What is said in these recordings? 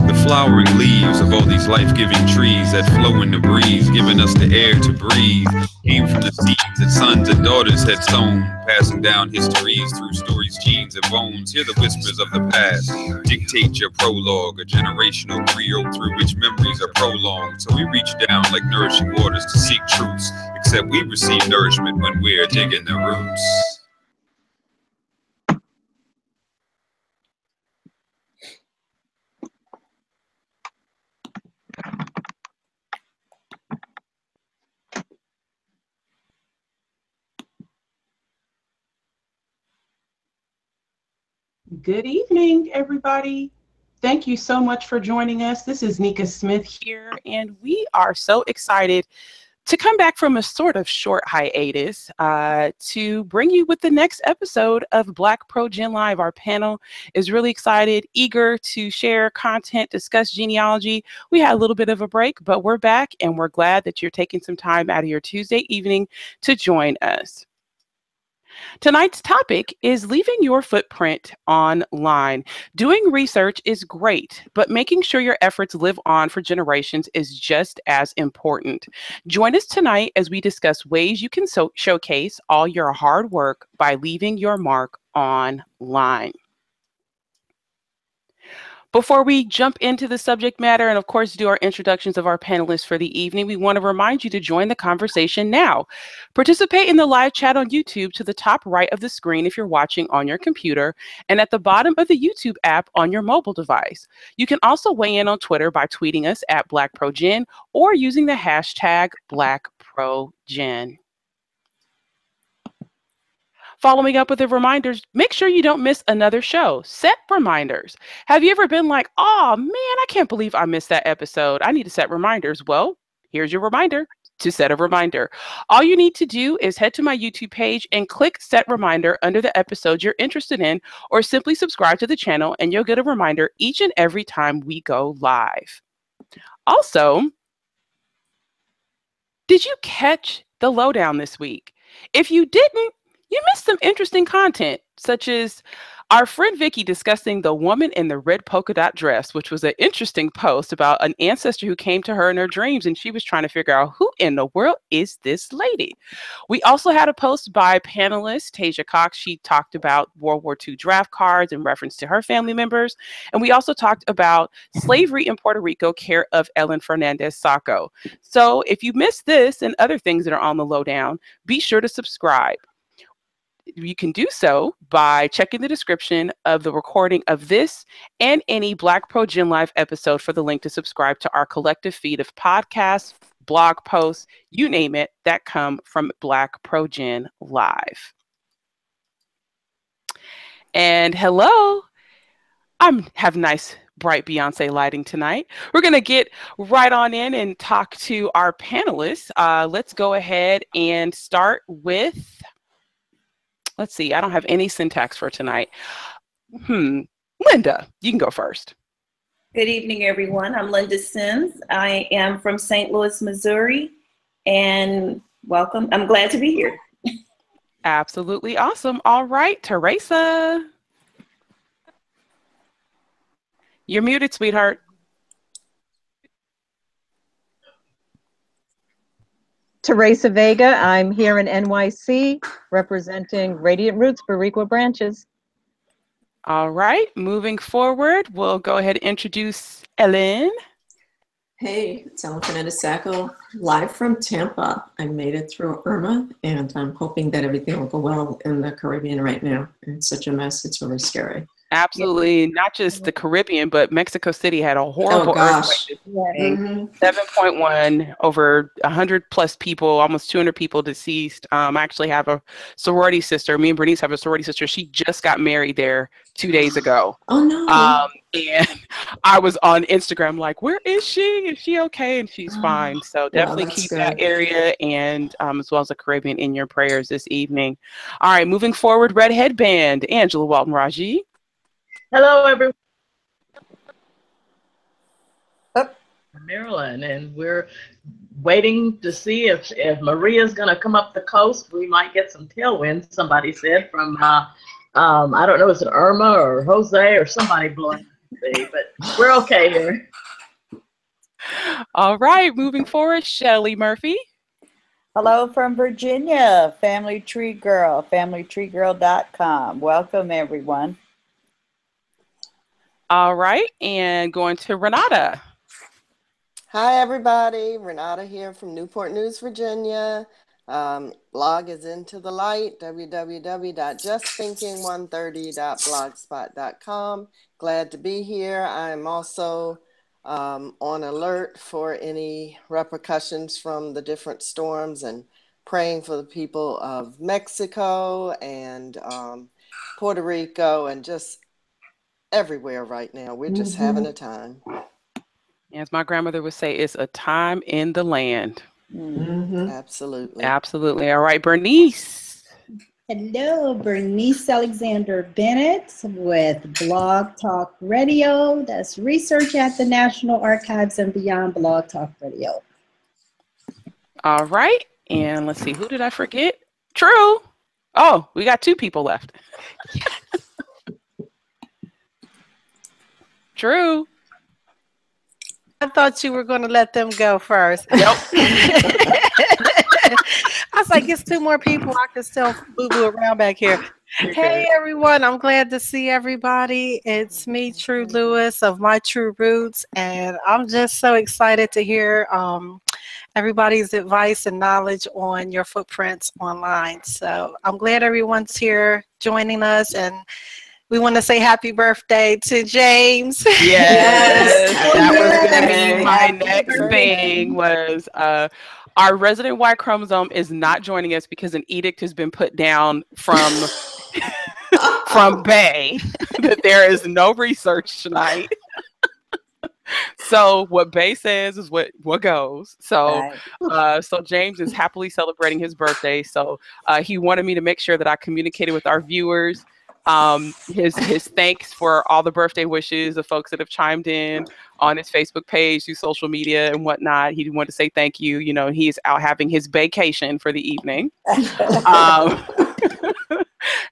The flowering leaves of all these life-giving trees that flow in the breeze, giving us the air to breathe, came from the seeds that sons and daughters had sown, passing down histories through stories, genes, and bones. Hear the whispers of the past, dictate your prologue, a generational trio through which memories are prolonged. So we reach down like nourishing waters to seek truths, except we receive nourishment when we're digging the roots. Good evening, everybody. Thank you so much for joining us. This is Nika Smith here, and we are so excited to come back from a sort of short hiatus to bring you with the next episode of BlackProGen Live. Our panel is really excited, eager to share content, discuss genealogy. We had a little bit of a break, but we're back, and we're glad that you're taking some time out of your Tuesday evening to join us. Tonight's topic is leaving your footprint online. Doing research is great, but making sure your efforts live on for generations is just as important. Join us tonight as we discuss ways you can showcase all your hard work by leaving your mark online. Before we jump into the subject matter and, of course, do our introductions of our panelists for the evening, we want to remind you to join the conversation now. Participate in the live chat on YouTube to the top right of the screen if you're watching on your computer, and at the bottom of the YouTube app on your mobile device. You can also weigh in on Twitter by tweeting us at BlackProGen or using the hashtag BlackProGen. Following up with the reminders, make sure you don't miss another show. Set reminders. Have you ever been like, oh man, I can't believe I missed that episode. I need to set reminders. Well, here's your reminder to set a reminder. All you need to do is head to my YouTube page and click set reminder under the episode you're interested in, or simply subscribe to the channel and you'll get a reminder each and every time we go live. Also, did you catch the lowdown this week? If you didn't, you missed some interesting content, such as our friend Vicky discussing the woman in the red polka dot dress, which was an interesting post about an ancestor who came to her in her dreams, and she was trying to figure out who in the world is this lady. We also had a post by panelist Tasia Cox. She talked about World War II draft cards in reference to her family members. And we also talked about slavery in Puerto Rico, care of Ellen Fernandez Sacco. So if you missed this and other things that are on the lowdown, be sure to subscribe. You can do so by checking the description of the recording of this and any BlackProGen Live episode for the link to subscribe to our collective feed of podcasts, blog posts, you name it, that come from BlackProGen Live. And hello, I have nice bright Beyonce lighting tonight. We're going to get right on in and talk to our panelists. Let's go ahead and start with... Let's see, I don't have any syntax for tonight. Linda, you can go first. Good evening, everyone. I'm Linda Sims. I am from St. Louis, Missouri, and welcome. I'm glad to be here. Absolutely awesome. All right, Teresa. You're muted, sweetheart. Teresa Vega, I'm here in NYC representing Radiant Roots, Boricua branches. All right, moving forward, we'll go ahead and introduce Ellen. Hey, it's Ellen Fernandez Sacco, live from Tampa. I made it through Irma, and I'm hoping that everything will go well in the Caribbean right now. It's such a mess, it's really scary. Absolutely, not just the Caribbean, but Mexico City had a horrible earthquake. 7.1, over 100 plus people, almost 200 people deceased. I actually have a sorority sister. Me and Bernice have a sorority sister. She just got married there 2 days ago. Oh no! And I was on Instagram like, where is she? Is she okay? And she's fine. So definitely keep that area and as well as the Caribbean in your prayers this evening. All right, moving forward, Red Headband, Angela Walton Raji. Hello, everyone. Maryland, and we're waiting to see if Maria's going to come up the coast. We might get some tailwind, somebody said, from, I don't know, is it Irma or Jose or somebody blowing the sea, but we're okay here. All right, moving forward, Shelly Murphy. Hello from Virginia, Family Tree Girl, familytreegirl.com. Welcome, everyone. All right, and going to Renata. Hi, everybody. Renata here from Newport News, Virginia. Blog is Into the Light, www.justthinking130.blogspot.com. Glad to be here. I'm also on alert for any repercussions from the different storms and praying for the people of Mexico and Puerto Rico and just everywhere right now. We're just having a time. As my grandmother would say, it's a time in the land. Absolutely. Absolutely. All right, Bernice. Hello, Bernice Alexander Bennett with Blog Talk Radio. That's research at the National Archives and beyond Blog Talk Radio. All right. And let's see, who did I forget? True. Oh, we got 2 people left. True. I thought you were going to let them go first. Nope. I was like, it's 2 more people. I can still boo-boo around back here. Hey, everyone. I'm glad to see everybody. It's me, True Lewis of My True Roots, and I'm just so excited to hear everybody's advice and knowledge on your footprints online. So I'm glad everyone's here joining us, and we want to say happy birthday to James. Yes. That was going to be my next thing was our resident Y chromosome is not joining us because an edict has been put down from Bay that there is no research tonight. So what Bay says is what goes. So so James is happily celebrating his birthday. So he wanted me to make sure that I communicated with our viewers his thanks for all the birthday wishes of folks that have chimed in on his Facebook page, through social media and whatnot. He wanted to say thank you. You know, he's out having his vacation for the evening.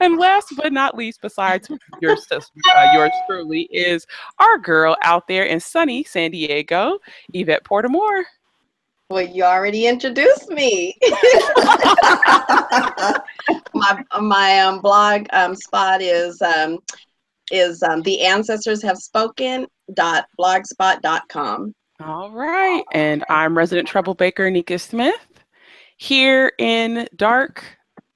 And last but not least, besides yours truly, is our girl out there in sunny San Diego, Yvette Portamore. Well, you already introduced me. my blog spot is The Ancestors Have Spoken.blogspot.com. All right. And I'm resident troublemaker Nika Smith here in dark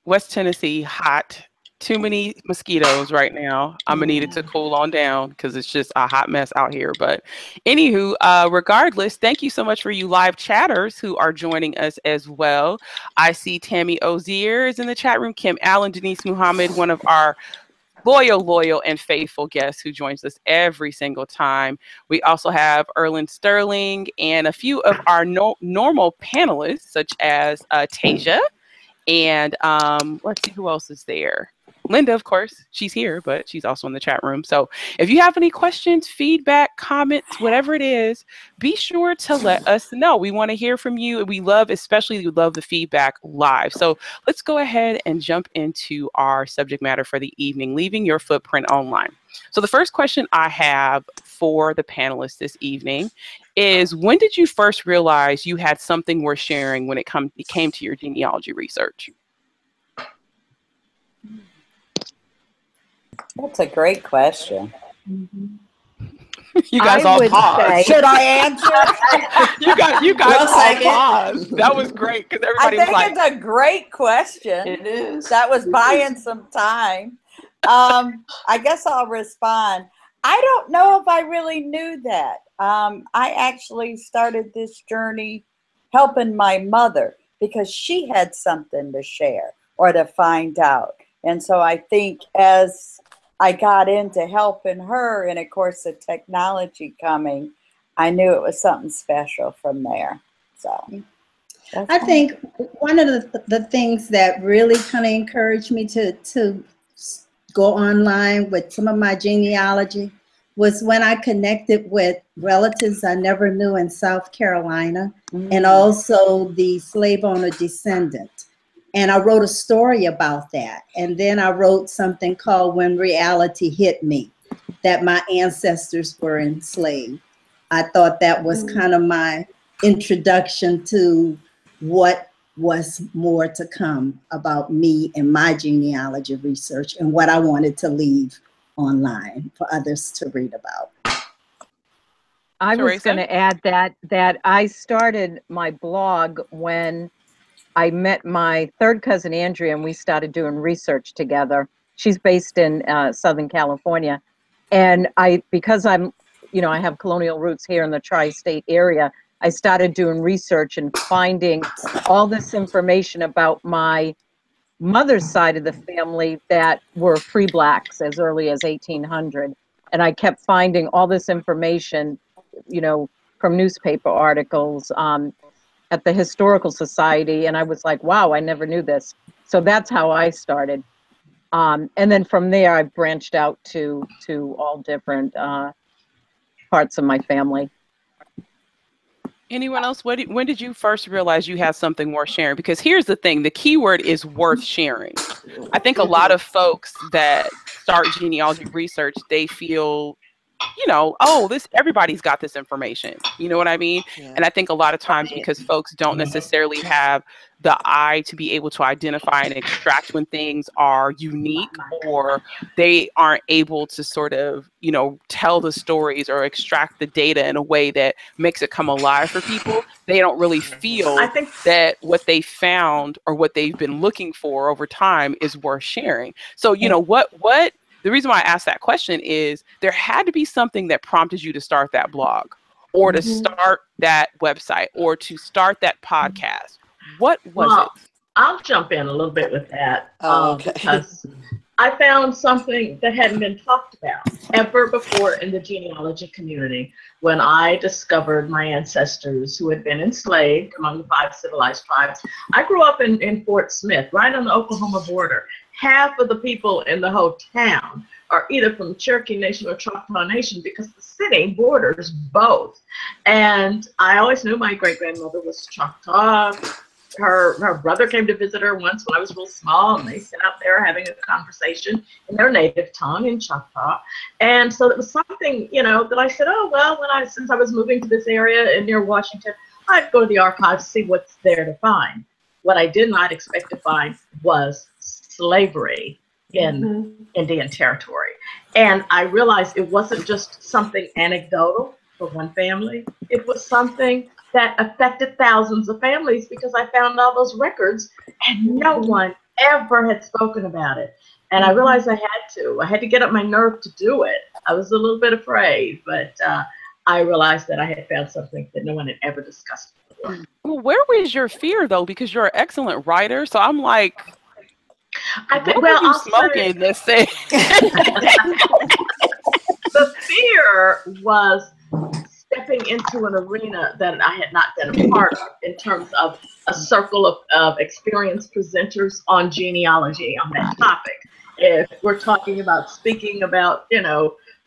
West Tennessee, hot. Too many mosquitoes right now. I'm gonna need it to cool on down because it's just a hot mess out here. But anywho, regardless, thank you so much for you live chatters who are joining us as well. I see Tammy Ozier is in the chat room, Kim Allen, Denise Muhammad, one of our loyal and faithful guests who joins us every single time. We also have Erlyn Sterling and a few of our normal panelists such as Tasia and let's see who else is there. Linda, of course, she's here, but she's also in the chat room. So if you have any questions, feedback, comments, whatever it is, be sure to let us know. We want to hear from you. We love the feedback live. So let's go ahead and jump into our subject matter for the evening, leaving your footprint online. So the first question I have for the panelists this evening is, when did you first realize you had something worth sharing when it came to your genealogy research? That's a great question. You guys all paused. Should I answer? you guys all paused. That was great because everybody was like, it's a great question. It is. That was buying some time. I guess I'll respond. I don't know if I really knew that. I actually started this journey helping my mother because she had something to share or to find out. And so I think as I got into helping her, and of course the technology coming, I knew it was something special from there. So I think one of the things that really kind of encouraged me to go online with some of my genealogy was when I connected with relatives I never knew in South Carolina, Mm. and also the slave owner descendant. And I wrote a story about that. And then I wrote something called When Reality Hit Me, that my ancestors were enslaved. I thought that was kind of my introduction to what was more to come about me and my genealogy research and what I wanted to leave online for others to read about. I was Teresa? going to add that I started my blog when I met my third cousin Andrea, and we started doing research together. She's based in Southern California, and because I'm, I have colonial roots here in the tri-state area. I started doing research and finding all this information about my mother's side of the family that were free blacks as early as 1800, and I kept finding all this information, from newspaper articles. At the Historical Society, and I was like, wow, I never knew this. So that's how I started. And then from there, I branched out to all different parts of my family. Anyone else? When did you first realize you had something worth sharing? Because here's the thing, the key word is worth sharing. I think a lot of folks that start genealogy research, they feel, everybody's got this information. You know what I mean? Yeah. And I think a lot of times because folks don't necessarily have the eye to be able to identify and extract when things are unique, or they aren't able to sort of, tell the stories or extract the data in a way that makes it come alive for people. They don't really feel that what they found or what they've been looking for over time is worth sharing. So, what the reason why I asked that question is there had to be something that prompted you to start that blog or to start that website or to start that podcast. What was it? I'll jump in a little bit with that Okay. because I found something that hadn't been talked about ever before in the genealogy community when I discovered my ancestors who had been enslaved among the 5 civilized tribes. I grew up in Fort Smith, right on the Oklahoma border. Half of the people in the whole town are either from Cherokee Nation or Choctaw Nation because the city borders both. And I always knew my great-grandmother was Choctaw. Her brother came to visit her once when I was real small, and they sat out there having a conversation in their native tongue in Choctaw. And so it was something, that I said, oh, well, since I was moving to this area near Washington, I'd go to the archives to see what's there to find. What I did not expect to find was slavery in Indian Territory. And I realized it wasn't just something anecdotal for one family. It was something that affected thousands of families because I found all those records and no one ever had spoken about it. And I realized I had to get up my nerve to do it. I was a little bit afraid, but I realized that I had found something that no one had ever discussed before. Well, where was your fear though? Because you're an excellent writer. So I'm like, what were you smoking this thing? The fear was stepping into an arena that I had not been a part of in terms of a circle of experienced presenters on genealogy on that topic. If we're talking about speaking about,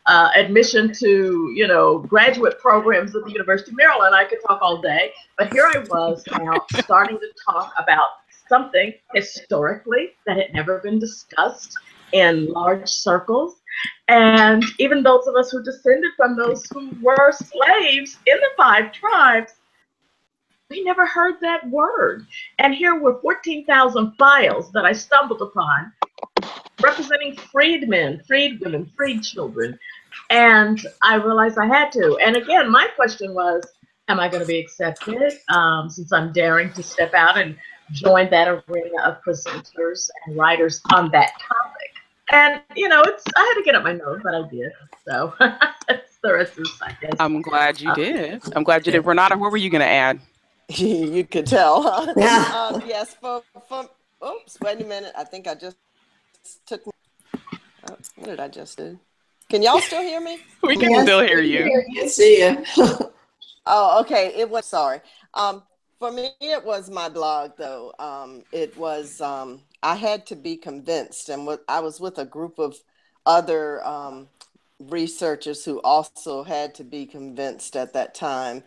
admission to, graduate programs at the University of Maryland, I could talk all day. But here I was now starting to talk about something historically that had never been discussed in large circles. And even those of us who descended from those who were slaves in the 5 tribes, we never heard that word. And here were 14,000 files that I stumbled upon representing freedmen, freed women, freed children. And I realized I had to. And again, my question was, am I going to be accepted since I'm daring to step out and join that arena of presenters and writers on that topic? And, I had to get up my nose, but I did. So that's the rest of the cycle. I'm glad you did. I'm glad you did. Renata, what were you going to add? You could tell. Huh? Yeah. Yes, oops, wait a minute. I think I just took. What did I just do? Can y'all still hear me? We can still hear you. Yes, see you. Oh, okay. It was, sorry. For me, it was my blog, though. It was, I had to be convinced, and I was with a group of other researchers who also had to be convinced at that time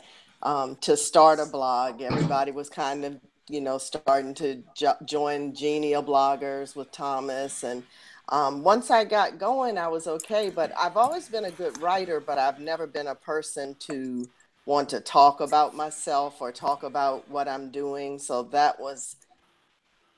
to start a blog. Everybody was kind of, starting to join genial bloggers with Thomas. And once I got going, I was okay. But I've always been a good writer, but I've never been a person to want to talk about myself or talk about what I'm doing. So that was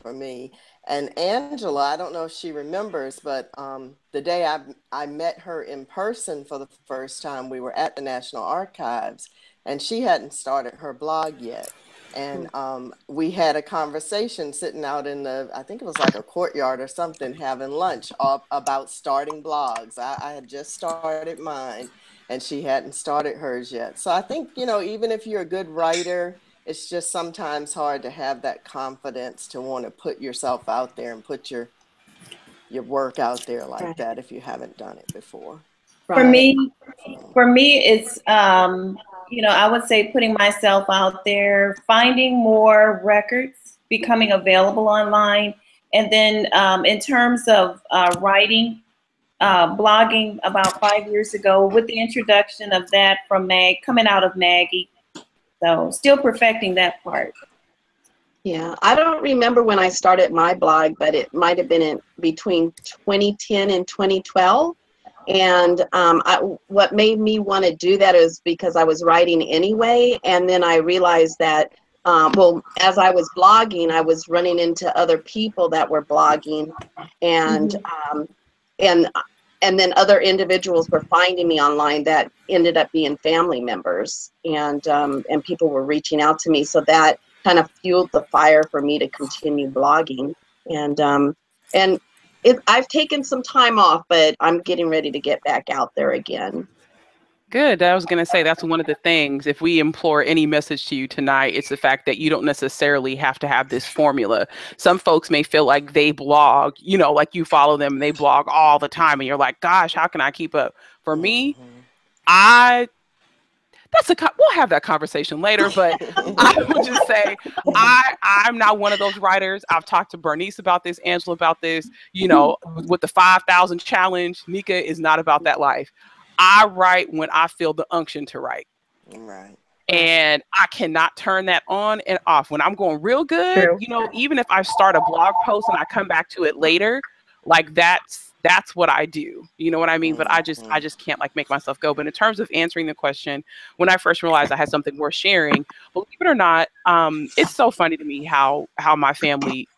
for me. And Angela, I don't know if she remembers, but the day I met her in person for the first time, we were at the National Archives, and she hadn't started her blog yet. And we had a conversation sitting out in I think it was like a courtyard or something, having lunch about starting blogs. I had just started mine, and she hadn't started hers yet. So I think, even if you're a good writer, it's just sometimes hard to have that confidence to want to put yourself out there and put your work out there like that if you haven't done it before. For me, it's, I would say putting myself out there, finding more records, becoming available online. And then in terms of writing, blogging about 5 years ago with the introduction of that from coming out of Maggie. So still perfecting that part. Yeah, I don't remember when I started my blog, but it might have been in between 2010 and 2012. And what made me want to do that is because I was writing anyway. And then I realized that, as I was blogging, I was running into other people that were blogging, and and then other individuals were finding me online that ended up being family members, and people were reaching out to me. So that kind of fueled the fire for me to continue blogging. And I've taken some time off, but I'm getting ready to get back out there again. Good. I was going to say that's one of the things. If we implore any message to you tonight, it's the fact that you don't necessarily have to have this formula. Some folks may feel like they blog, like you follow them and they blog all the time. And you're like, gosh, how can I keep up? For me, we'll have that conversation later, but I would just say I'm not one of those writers. I've talked to Bernice about this, Angela about this, with the 5,000 challenge. Nika is not about that life. I write when I feel the unction to write. Right. And I cannot turn that on and off. When I'm going real good, even if I start a blog post and I come back to it later, like that's what I do. You know what I mean? But I just can't make myself go. But in terms of answering the question, when I first realized I had something worth sharing, believe it or not, it's so funny to me how my family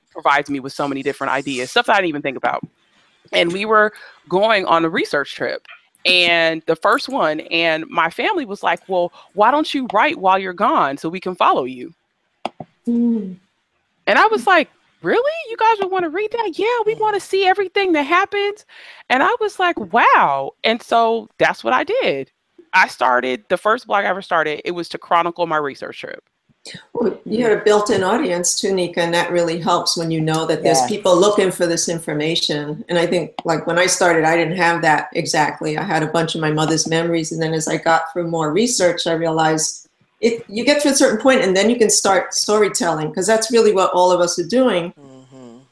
provides me with so many different ideas, stuff that I didn't even think about. And we were going on a research trip. And the first one, and my family was like, well, why don't you write while you're gone so we can follow you? And I was like, really? You guys would want to read that? Yeah, we want to see everything that happens. And I was like, wow. And so that's what I did. I started, the first blog I ever started, it was to chronicle my research trip. Well, you had a built-in audience too, Nika, and that really helps when you know that there's people looking for this information. And I think, when I started, I didn't have that exactly. I had a bunch of my mother's memories, and then as I got through more research, I realized you get to a certain point, and then you can start storytelling, because that's really what all of us are doing.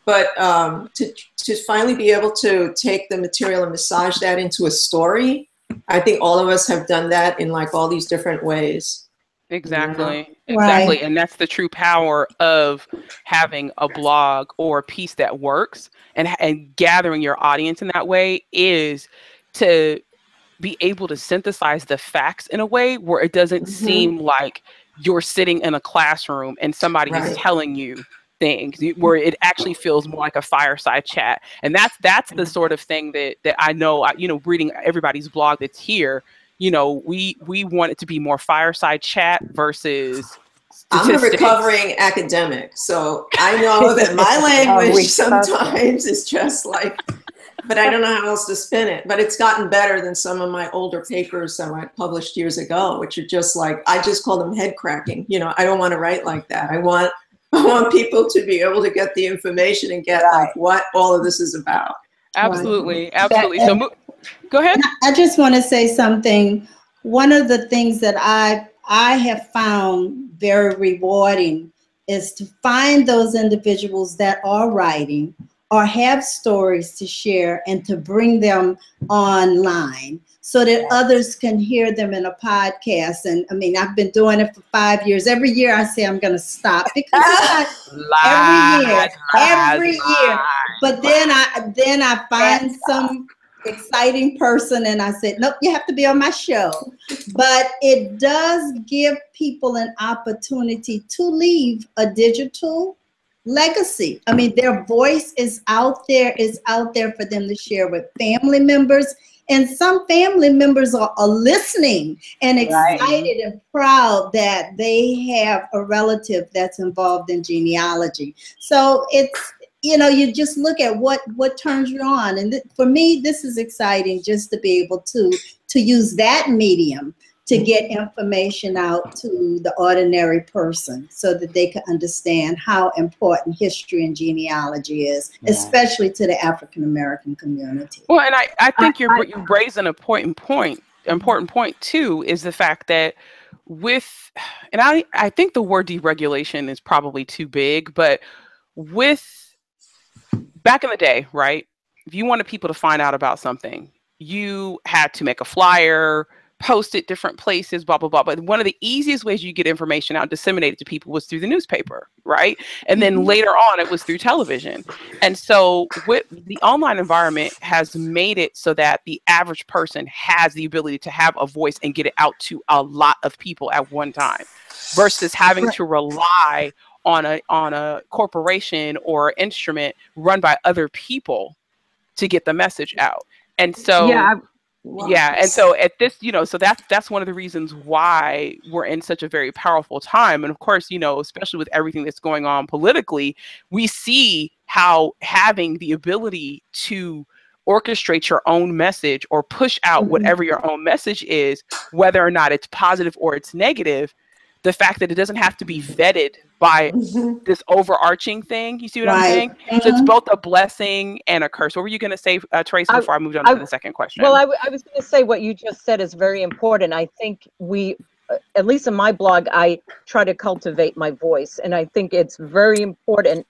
But to finally be able to take the material and massage that into a story, I think all of us have done that in all these different ways. Exactly. Yeah. Exactly. Right. And that's the true power of having a blog or a piece that works, and gathering your audience in that way is to be able to synthesize the facts in a way where it doesn't seem like you're sitting in a classroom and somebody is telling you things, where it actually feels more like a fireside chat. And that's the sort of thing that I know, reading everybody's blog that's here, we want it to be more fireside chat versus statistics. I'm a recovering academic, so I know that my language sometimes is just but I don't know how else to spin it. But it's gotten better than some of my older papers that I published years ago, which are just I just call them head cracking. I don't want to write like that. I want people to be able to get the information and get what all of this is about. Absolutely. Absolutely. So go ahead. I just want to say something. One of the things that I have found very rewarding is to find those individuals that are writing or have stories to share and to bring them online so that others can hear them in a podcast. And I mean, I've been doing it for 5 years. Every year I say I'm going to stop because every year. But then I find some exciting person and I said, nope, you have to be on my show. But it does give people an opportunity to leave a digital legacy. I mean, their voice is out there for them to share with family members. And some family members are listening and excited and proud that they have a relative that's involved in genealogy. So it's, you know, you just look at what turns you on. And for me, this is exciting just to be able to use that medium to get information out to the ordinary person so that they can understand how important history and genealogy is, especially to the African-American community. Well, and I think you raise an important point too, is the fact that and I think the word deregulation is probably too big, but back in the day, right? If you wanted people to find out about something, you had to make a flyer, post it different places, blah, blah, blah. But one of the easiest ways you get information out, disseminate it to people, was through the newspaper, right? And then later on, it was through television. And so the online environment has made it so that the average person has the ability to have a voice and get it out to a lot of people at one time, versus having to rely on a corporation or instrument run by other people to get the message out. And so and so at this, you know, so that's one of the reasons why we're in such a very powerful time. And of course, you know, especially with everything that's going on politically, we see how having the ability to orchestrate your own message or push out whatever your own message is, whether or not it's positive or it's negative, the fact that it doesn't have to be vetted by this overarching thing. You see what I'm saying? So it's both a blessing and a curse. What were you going to say, Trace, before I moved on to the second question? Well, I was going to say what you just said is very important. I think we, at least in my blog, I try to cultivate my voice. And I think it's very important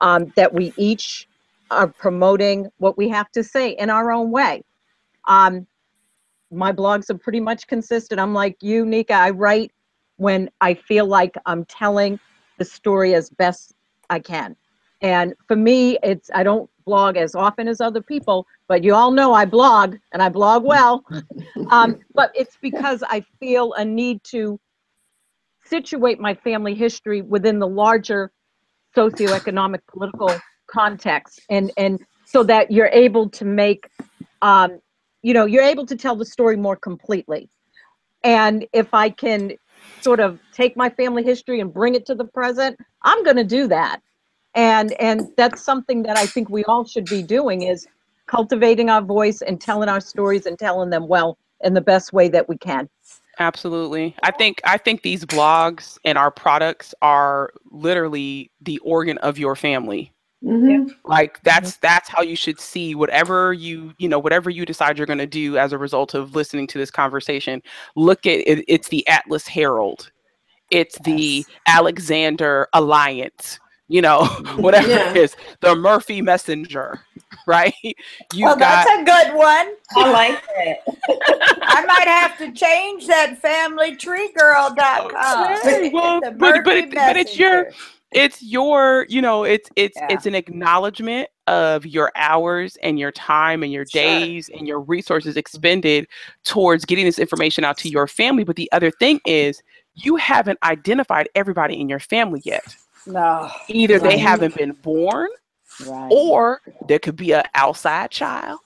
that we each are promoting what we have to say in our own way. My blogs are pretty much consistent. I'm like you, Nika, I write when I feel like I'm telling the story as best I can. And for me, I don't blog as often as other people, but you all know I blog, and I blog well. But it's because I feel a need to situate my family history within the larger socioeconomic political context. And so that you're able to make, you're able to tell the story more completely. And if I can sort of take my family history and bring it to the present, I'm going to do that. And that's something that I think we all should be doing, is cultivating our voice and telling our stories and telling them well in the best way that we can. Absolutely. I think these blogs and our products are literally the organ of your family. Like that's how you should see whatever you decide you're going to do as a result of listening to this conversation. Look at it. It's the Atlas Herald. It's the Alexander Alliance, whatever it is, the Murphy Messenger, right? That's a good one. I like that. I might have to change that familytreegirl.com. Okay. Well, but it's an acknowledgement of your hours and your time and your days and your resources expended towards getting this information out to your family. But the other thing is, you haven't identified everybody in your family yet. No. Either they haven't been born, or there could be an outside child.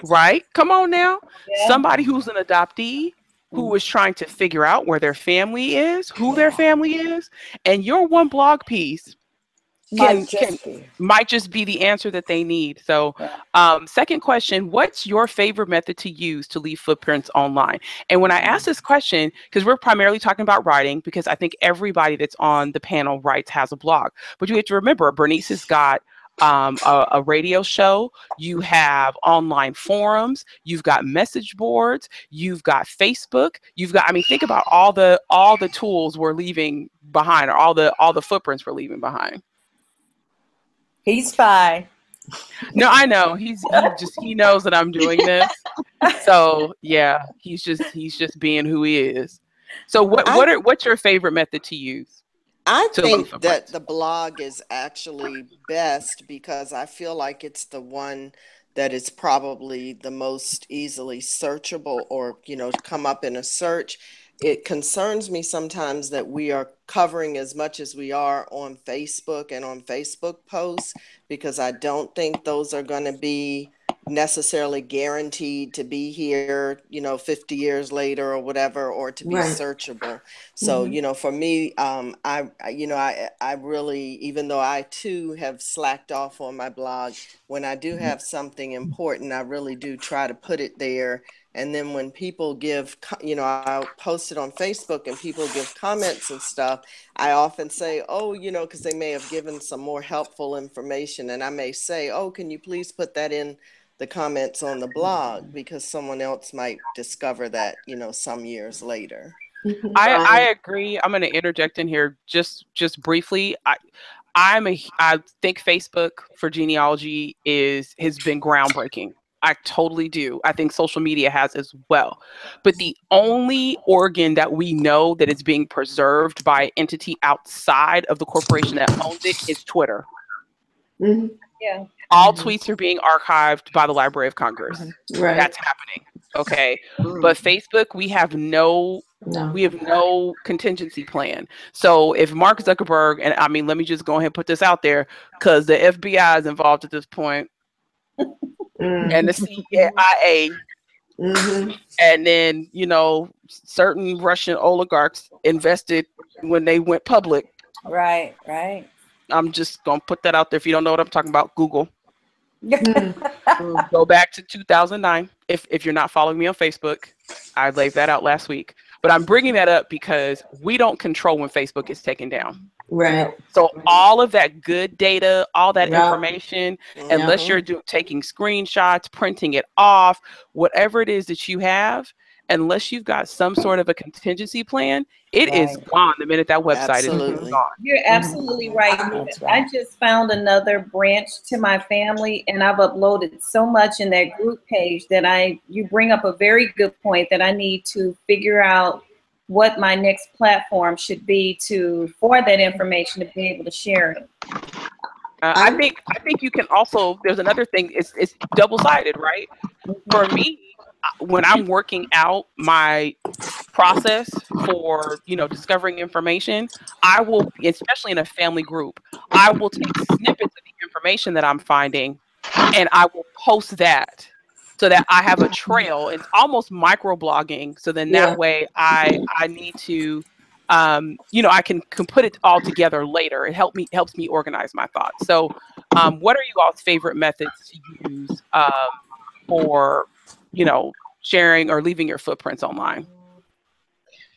Right? Come on now. Yeah. Somebody who's an adoptee, who is trying to figure out where their family is, who their family is, and your one blog piece might just be the answer that they need. So second question, what's your favorite method to use to leave footprints online? And when I ask this question, because we're primarily talking about writing, because I think everybody that's on the panel writes, has a blog. But you have to remember, Bernice has got a radio show, you have online forums, you've got message boards, you've got Facebook, think about all the tools we're leaving behind, or all the footprints we're leaving behind. He's fine. No, I know. He knows that I'm doing this. So yeah, he's just being who he is. So what's your favorite method to use? I To leave think that footprints? the blog is actually best because I feel like it's the one that is probably the most easily searchable, or, come up in a search. It concerns me sometimes that we are covering as much as we are on Facebook and on Facebook posts, because I don't think those are going to be necessarily guaranteed to be here, 50 years later or whatever, or to be searchable. So, for me, I really, even though I too have slacked off on my blog, when I do have something important, I really do try to put it there. And then when people give, I'll post it on Facebook and people give comments and stuff, I often say, oh, because they may have given some more helpful information. And I may say, oh, can you please put that in the comments on the blog, because someone else might discover that, some years later. I agree. I'm going to interject in here just briefly. I think Facebook for genealogy has been groundbreaking. I totally do. I think social media has as well. But the only organ that we know that is being preserved by an entity outside of the corporation that owns it is Twitter. Yeah. All tweets are being archived by the Library of Congress. Right. That's happening. Okay. But Facebook, we have no contingency plan. So if Mark Zuckerberg, and I mean, let me just go ahead and put this out there, because the FBI is involved at this point, and the CIA, and then, certain Russian oligarchs invested when they went public. Right. I'm just going to put that out there. If you don't know what I'm talking about, Google. Go back to 2009. If you're not following me on Facebook, I laid that out last week. But I'm bringing that up because we don't control when Facebook is taken down. Right. So all of that good data, all that information, unless you're taking screenshots, printing it off, whatever it is that you have, unless you've got some sort of a contingency plan, it is gone the minute that website is gone. You're absolutely right. I just found another branch to my family, and I've uploaded so much in that group page that you bring up a very good point that I need to figure out what my next platform should be for that information to be able to share it. I think you can also, there's another thing, it's double-sided, right? For me, when I'm working out my process for, discovering information, I will, especially in a family group, I will take snippets of the information that I'm finding and I will post that so that I have a trail. It's almost microblogging. So then that way I need to, I can put it all together later. It helps me organize my thoughts. So what are you all's favorite methods to use for, sharing or leaving your footprints online?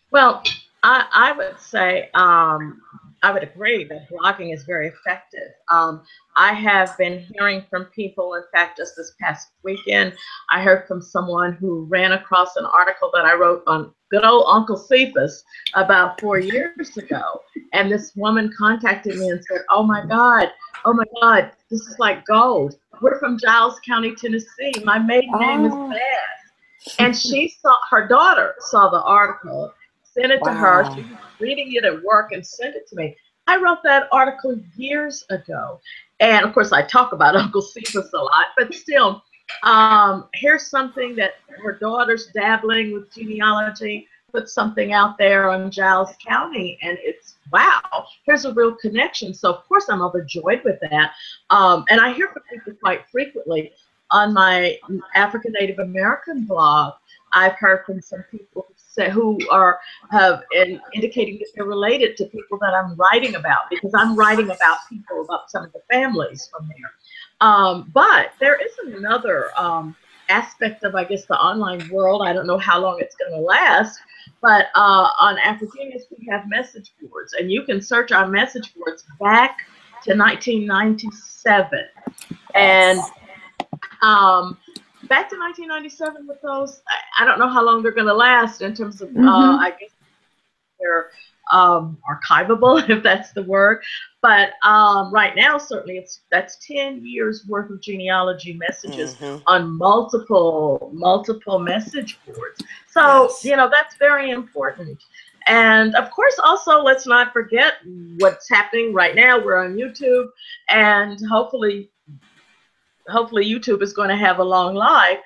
Well, I would say I would agree that blogging is very effective. I have been hearing from people, in fact, just this past weekend, I heard from someone who ran across an article that I wrote on good old Uncle Cephas about 4 years ago. And this woman contacted me and said, oh my God, this is like gold. We're from Giles County, Tennessee. My maiden name is Beth. And her daughter saw the article, sent it to her. She was reading it at work and sent it to me. I wrote that article years ago. And of course, I talk about Uncle Cephas a lot, but still, here's something that her daughter's dabbling with genealogy, put something out there on Giles County, and it's, wow, here's a real connection. So of course I'm overjoyed with that. And I hear from people quite frequently on my African Native American blog. I've heard from some people who have indicating that they're related to people that I'm writing about, because I'm writing about people, about some of the families from there. But there is another aspect of, I guess, the online world. I don't know how long it's going to last, but on AfroGenius we have message boards, and you can search our message boards back to 1997, and back to 1997 with those, I don't know how long they're going to last in terms of, I guess, their archivable, if that's the word. But right now, certainly, that's 10 years worth of genealogy messages on multiple message boards. So, that's very important. And of course, also, let's not forget what's happening right now. We're on YouTube, and hopefully YouTube is going to have a long life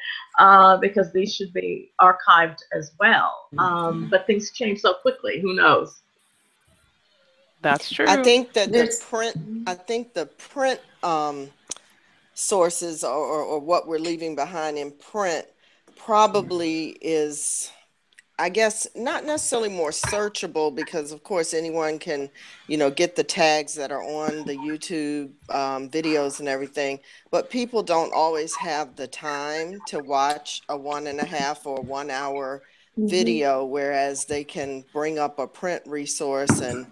because these should be archived as well. But things change so quickly. Who knows? That's true. I think that the print sources or what we're leaving behind in print probably is, I guess, not necessarily more searchable, because of course anyone can, get the tags that are on the YouTube videos and everything, but people don't always have the time to watch a 1.5 or 1 hour video, whereas they can bring up a print resource and,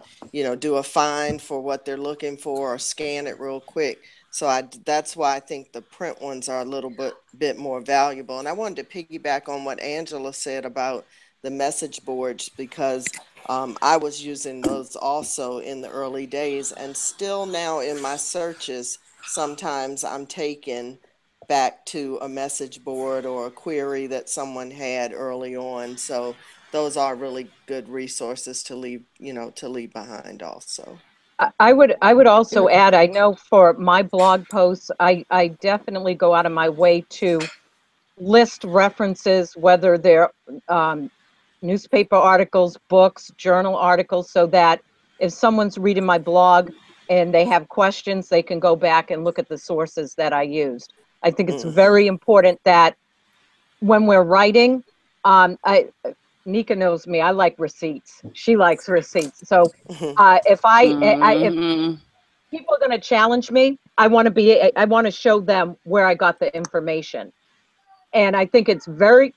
do a find for what they're looking for or scan it real quick. So that's why I think the print ones are a little bit more valuable. And I wanted to piggyback on what Angela said about the message boards, because I was using those also in the early days, and still now in my searches, sometimes I'm taken back to a message board or a query that someone had early on. So those are really good resources to leave behind also. I would also add, I know for my blog posts, I definitely go out of my way to list references, whether they're newspaper articles, books, journal articles, so that if someone's reading my blog and they have questions, they can go back and look at the sources that I used. I think it's very important that when we're writing, Nika knows me, I like receipts. She likes receipts. So if people are going to challenge me, I want to show them where I got the information. And I think it's very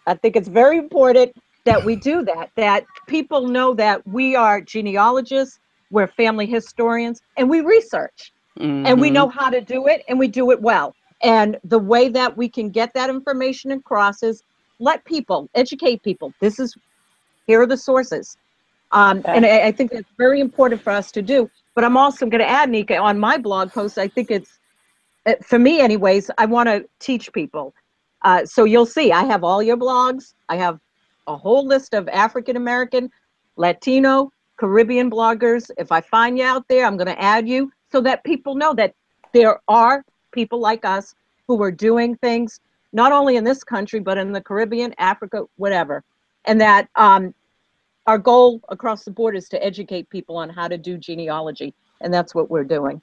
important that we do that people know that we are genealogists, we're family historians, and we research. And we know how to do it, and we do it well. And the way that we can get that information across is educate people. Here are the sources. And I think that's very important for us to do. But I'm also going to add, Nika, on my blog post, I think it's, for me anyways, I want to teach people. So you'll see, I have all your blogs. I have a whole list of African-American, Latino, Caribbean bloggers. If I find you out there, I'm going to add you so that people know that there are people like us who are doing things, not only in this country, but in the Caribbean, Africa, whatever. And that our goal across the board is to educate people on how to do genealogy. And that's what we're doing.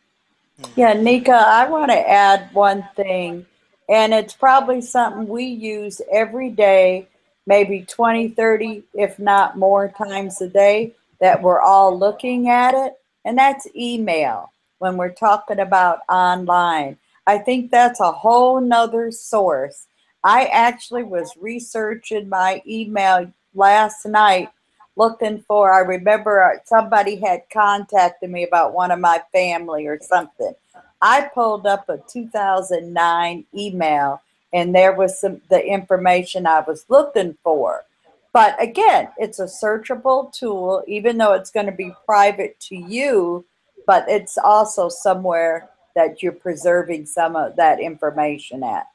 Yeah, Nika, I want to add one thing, and it's probably something we use every day, maybe 20, 30, if not more times a day, that we're all looking at it, and that's email when we're talking about online. I think that's a whole nother source. I actually was researching my email last night looking for, I remember somebody had contacted me about one of my family or something. I pulled up a 2009 email, and there was the information I was looking for. But again, it's a searchable tool, even though it's going to be private to you, but it's also somewhere that you're preserving some of that information at.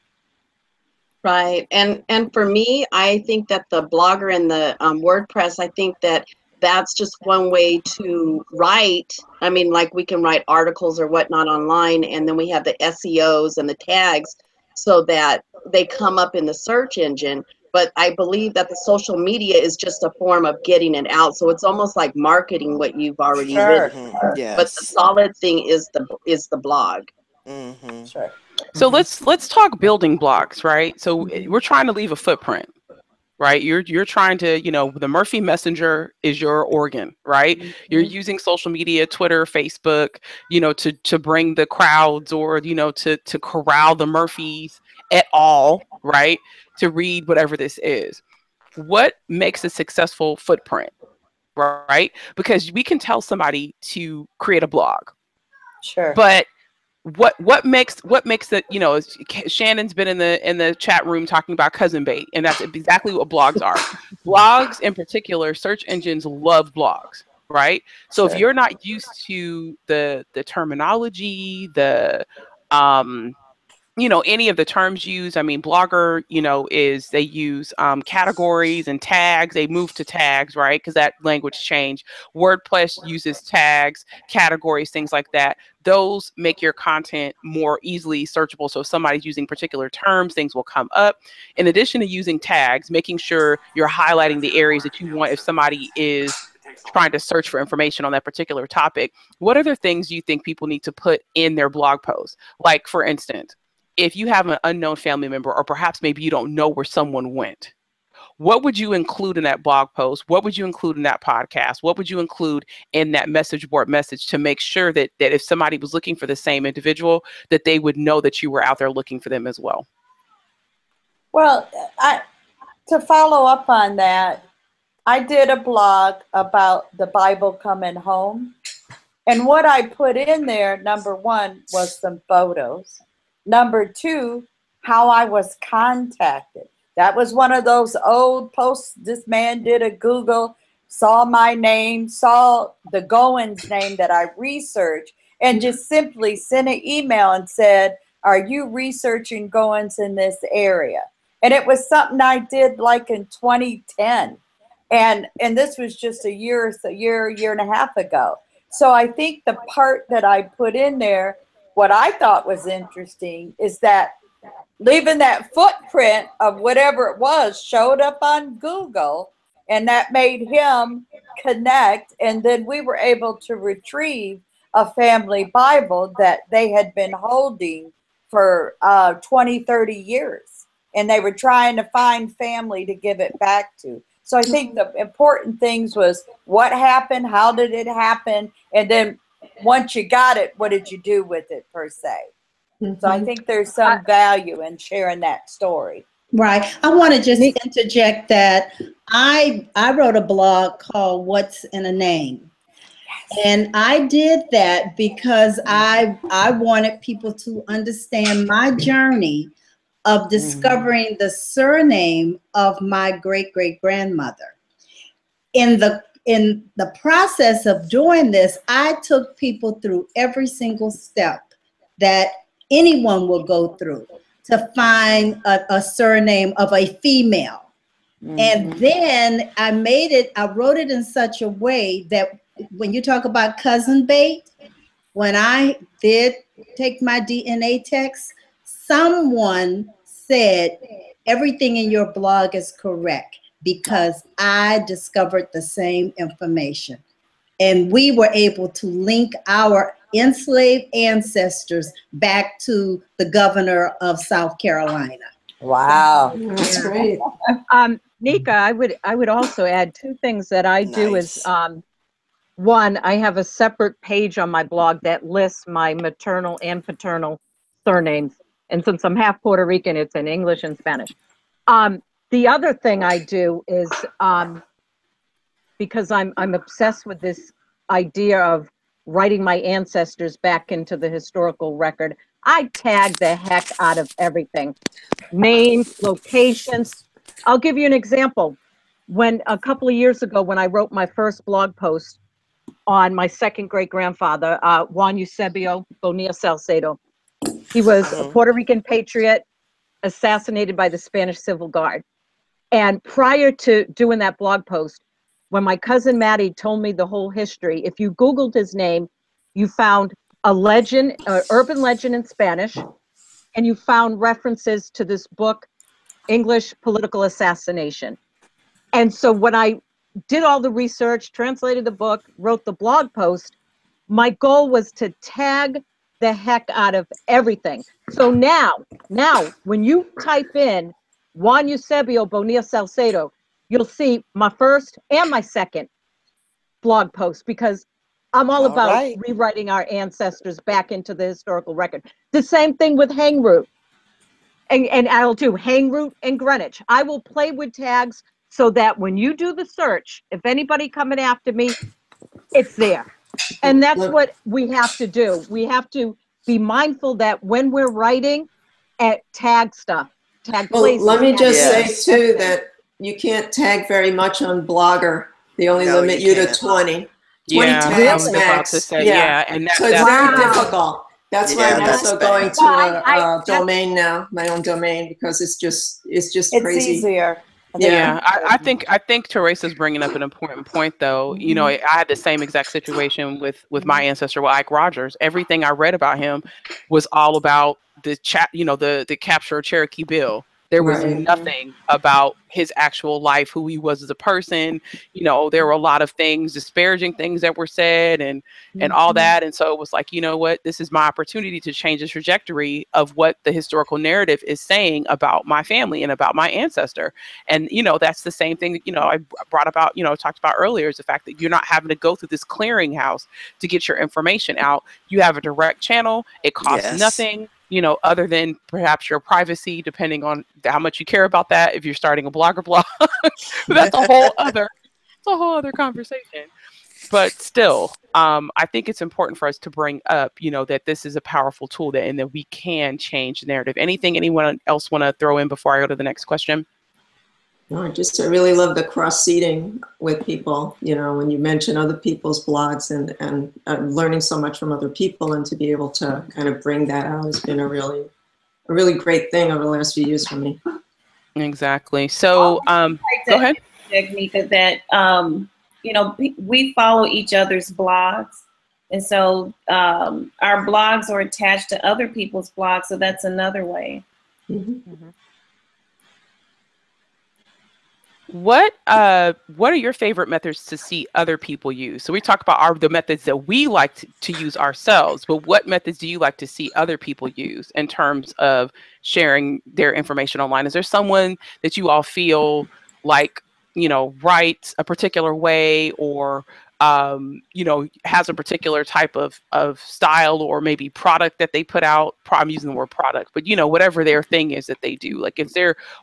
Right. And for me, I think that the blogger and the WordPress, I think that that's just one way to write. I mean, like we can write articles or whatnot online, and then we have the SEOs and the tags so that they come up in the search engine. But I believe that the social media is just a form of getting it out. So it's almost like marketing what you've already written. Yes. But the solid thing is the blog. Sure. So let's talk building blocks, right? So we're trying to leave a footprint, right? You're trying to, the Murphy Messenger is your organ, right? You're using social media, Twitter, Facebook, to bring the crowds or, to corral the Murphys et al, right? To read whatever this is. What makes a successful footprint, right? Because we can tell somebody to create a blog. Sure. But what makes it, you know, Shannon's been in the chat room talking about cousin bait, and that's exactly what blogs are. Blogs in particular, search engines love blogs, right? So if Sure. you're not used to the terminology, the you know, any of the terms used, I mean, Blogger, you know, they use categories and tags. They move to tags, right? Because that language changed. WordPress uses tags, categories, things like that. Those make your content more easily searchable. So if somebody's using particular terms, things will come up. In addition to using tags, making sure you're highlighting the areas that you want if somebody is trying to search for information on that particular topic. What other things do you think people need to put in their blog posts? Like, for instance, if you have an unknown family member, or perhaps maybe you don't know where someone went, what would you include in that blog post? What would you include in that podcast? What would you include in that message board message to make sure that if somebody was looking for the same individual, that they would know that you were out there looking for them as well? Well, to follow up on that, I did a blog about the Bible coming home. And what I put in there, number one, was some photos. Number two, how I was contacted. That was one of those old posts. This man did a Google, saw my name, saw the Goins name that I researched, and just simply sent an email and said, are you researching Goins in this area? And it was something I did like in 2010. And this was just a year and a half ago. So I think the part that I put in there, what I thought was interesting is that leaving that footprint of whatever it was showed up on Google, and that made him connect. And then we were able to retrieve a family Bible that they had been holding for 20, 30 years. And they were trying to find family to give it back to. So I think the important things was what happened, how did it happen, and then once you got it, what did you do with it per se? So I think there's some value in sharing that story. Right. I want to just interject that I wrote a blog called What's in a Name. And I did that because I wanted people to understand my journey of discovering the surname of my great-great-grandmother. In the process of doing this, I took people through every single step that anyone will go through to find a surname of a female. And then I wrote it in such a way that when you talk about cousin bait, when I did take my DNA test, someone said, everything in your blog is correct because I discovered the same information. And we were able to link our enslaved ancestors back to the governor of South Carolina. Wow. That's great. Nika, I would also add two things that I do is, one, I have a separate page on my blog that lists my maternal and paternal surnames. And since I'm half Puerto Rican, it's in English and Spanish. The other thing I do is, because I'm obsessed with this idea of writing my ancestors back into the historical record, I tag the heck out of everything. Names, locations. I'll give you an example. When a couple of years ago, when I wrote my first blog post on my second great-grandfather, Juan Eusebio Bonilla Salcedo, he was a Puerto Rican patriot assassinated by the Spanish Civil Guard. And prior to doing that blog post, when my cousin Maddie told me the whole history, if you Googled his name, you found a legend, urban legend in Spanish, and you found references to this book, English Political Assassination. And so when I did all the research, translated the book, wrote the blog post, my goal was to tag the heck out of everything. So now when you type in Juan Eusebio Bonilla Salcedo, you'll see my first and my second blog post because I'm all about rewriting our ancestors back into the historical record. The same thing with hang root. And I'll do hang root and Greenwich. I will play with tags so that when you do the search, if anybody coming after me, it's there. And that's what we have to do. We have to be mindful that when we're writing, tag stuff, tag Well, places. let me just say Yes. too that you can't tag very much on Blogger. They only No, limit you you to can't. 20. 20 Yeah, I tags was about max. to say, yeah, and So it's that's very Wow. difficult. That's why Yeah, I'm that's also bad. going to Well, a domain now, my own domain, because it's just It's crazy. easier. Yeah, I think Teresa's bringing up an important point, though. You know, I had the same exact situation with my ancestor, with Ike Rogers. Everything I read about him was all about the the capture of Cherokee Bill. There was Right. nothing about his actual life, who he was as a person. You know, there were a lot of things, disparaging things that were said, and all that. And so it was like, you know what, this is my opportunity to change the trajectory of what the historical narrative is saying about my family and about my ancestor. And, you know, that's the same thing that, you know, I brought about, you know, talked about earlier, is the fact that you're not having to go through this clearinghouse to get your information out. You have a direct channel. It costs Yes. nothing, you know, other than perhaps your privacy, depending on how much you care about that. If you're starting a blogger blog, that's a whole other conversation. But still, I think it's important for us to bring up, you know, that this is a powerful tool and that we can change the narrative. Anyone else want to throw in before I go to the next question? No, I really love the cross-seeding with people, you know, when you mention other people's blogs and learning so much from other people, and to be able to kind of bring that out has been a really great thing over the last few years for me. Exactly. So, go ahead. Nika, that you know, we follow each other's blogs, and so our blogs are attached to other people's blogs, so that's another way. What are your favorite methods to see other people use? So we talk about the methods that we like to use ourselves, but what methods do you like to see other people use in terms of sharing their information online? Is there someone that you all feel like, you know, writes a particular way, or you know, has a particular type of style, or maybe product that they put out? I'm using the word product, but, you know, whatever their thing is that they do. Like,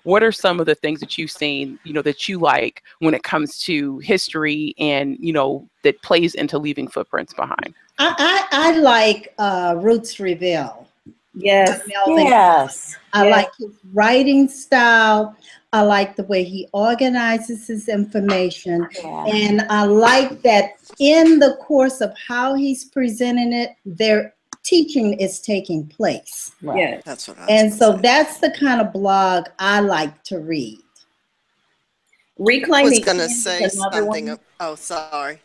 what are some of the things that you've seen, you know, that you like when it comes to history and, you know, that plays into leaving footprints behind? I like Roots Reveal. Yes. Yes. I like his writing style. I like the way he organizes his information. Yeah. And I like that in the course of how he's presenting it, their teaching is taking place. Right. Yes. That's what I was And gonna so say. that's the kind of blog I like to read. I Reclaiming was going to Ends is say another something. one. Oh, sorry.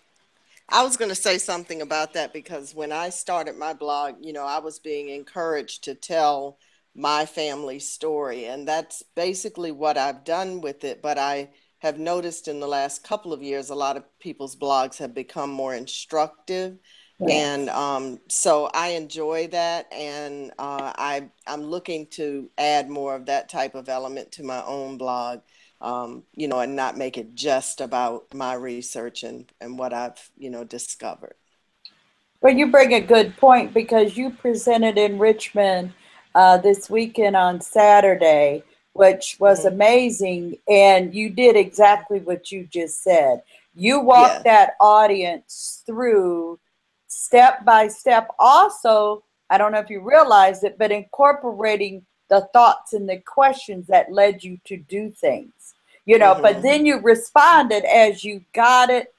I was going to say something about that, because when I started my blog, you know, I was being encouraged to tell my family story. And that's basically what I've done with it. But I have noticed in the last couple of years, a lot of people's blogs have become more instructive. Yes. And so I enjoy that. And I'm looking to add more of that type of element to my own blog. You know, and not make it just about my research and what I've, you know, discovered. Well, you bring a good point, because you presented in Richmond this weekend on Saturday, which was amazing. And you did exactly what you just said. You walked that audience through step by step. Also, I don't know if you realized it, but incorporating the thoughts and the questions that led you to do things. You know, but then you responded as you got it,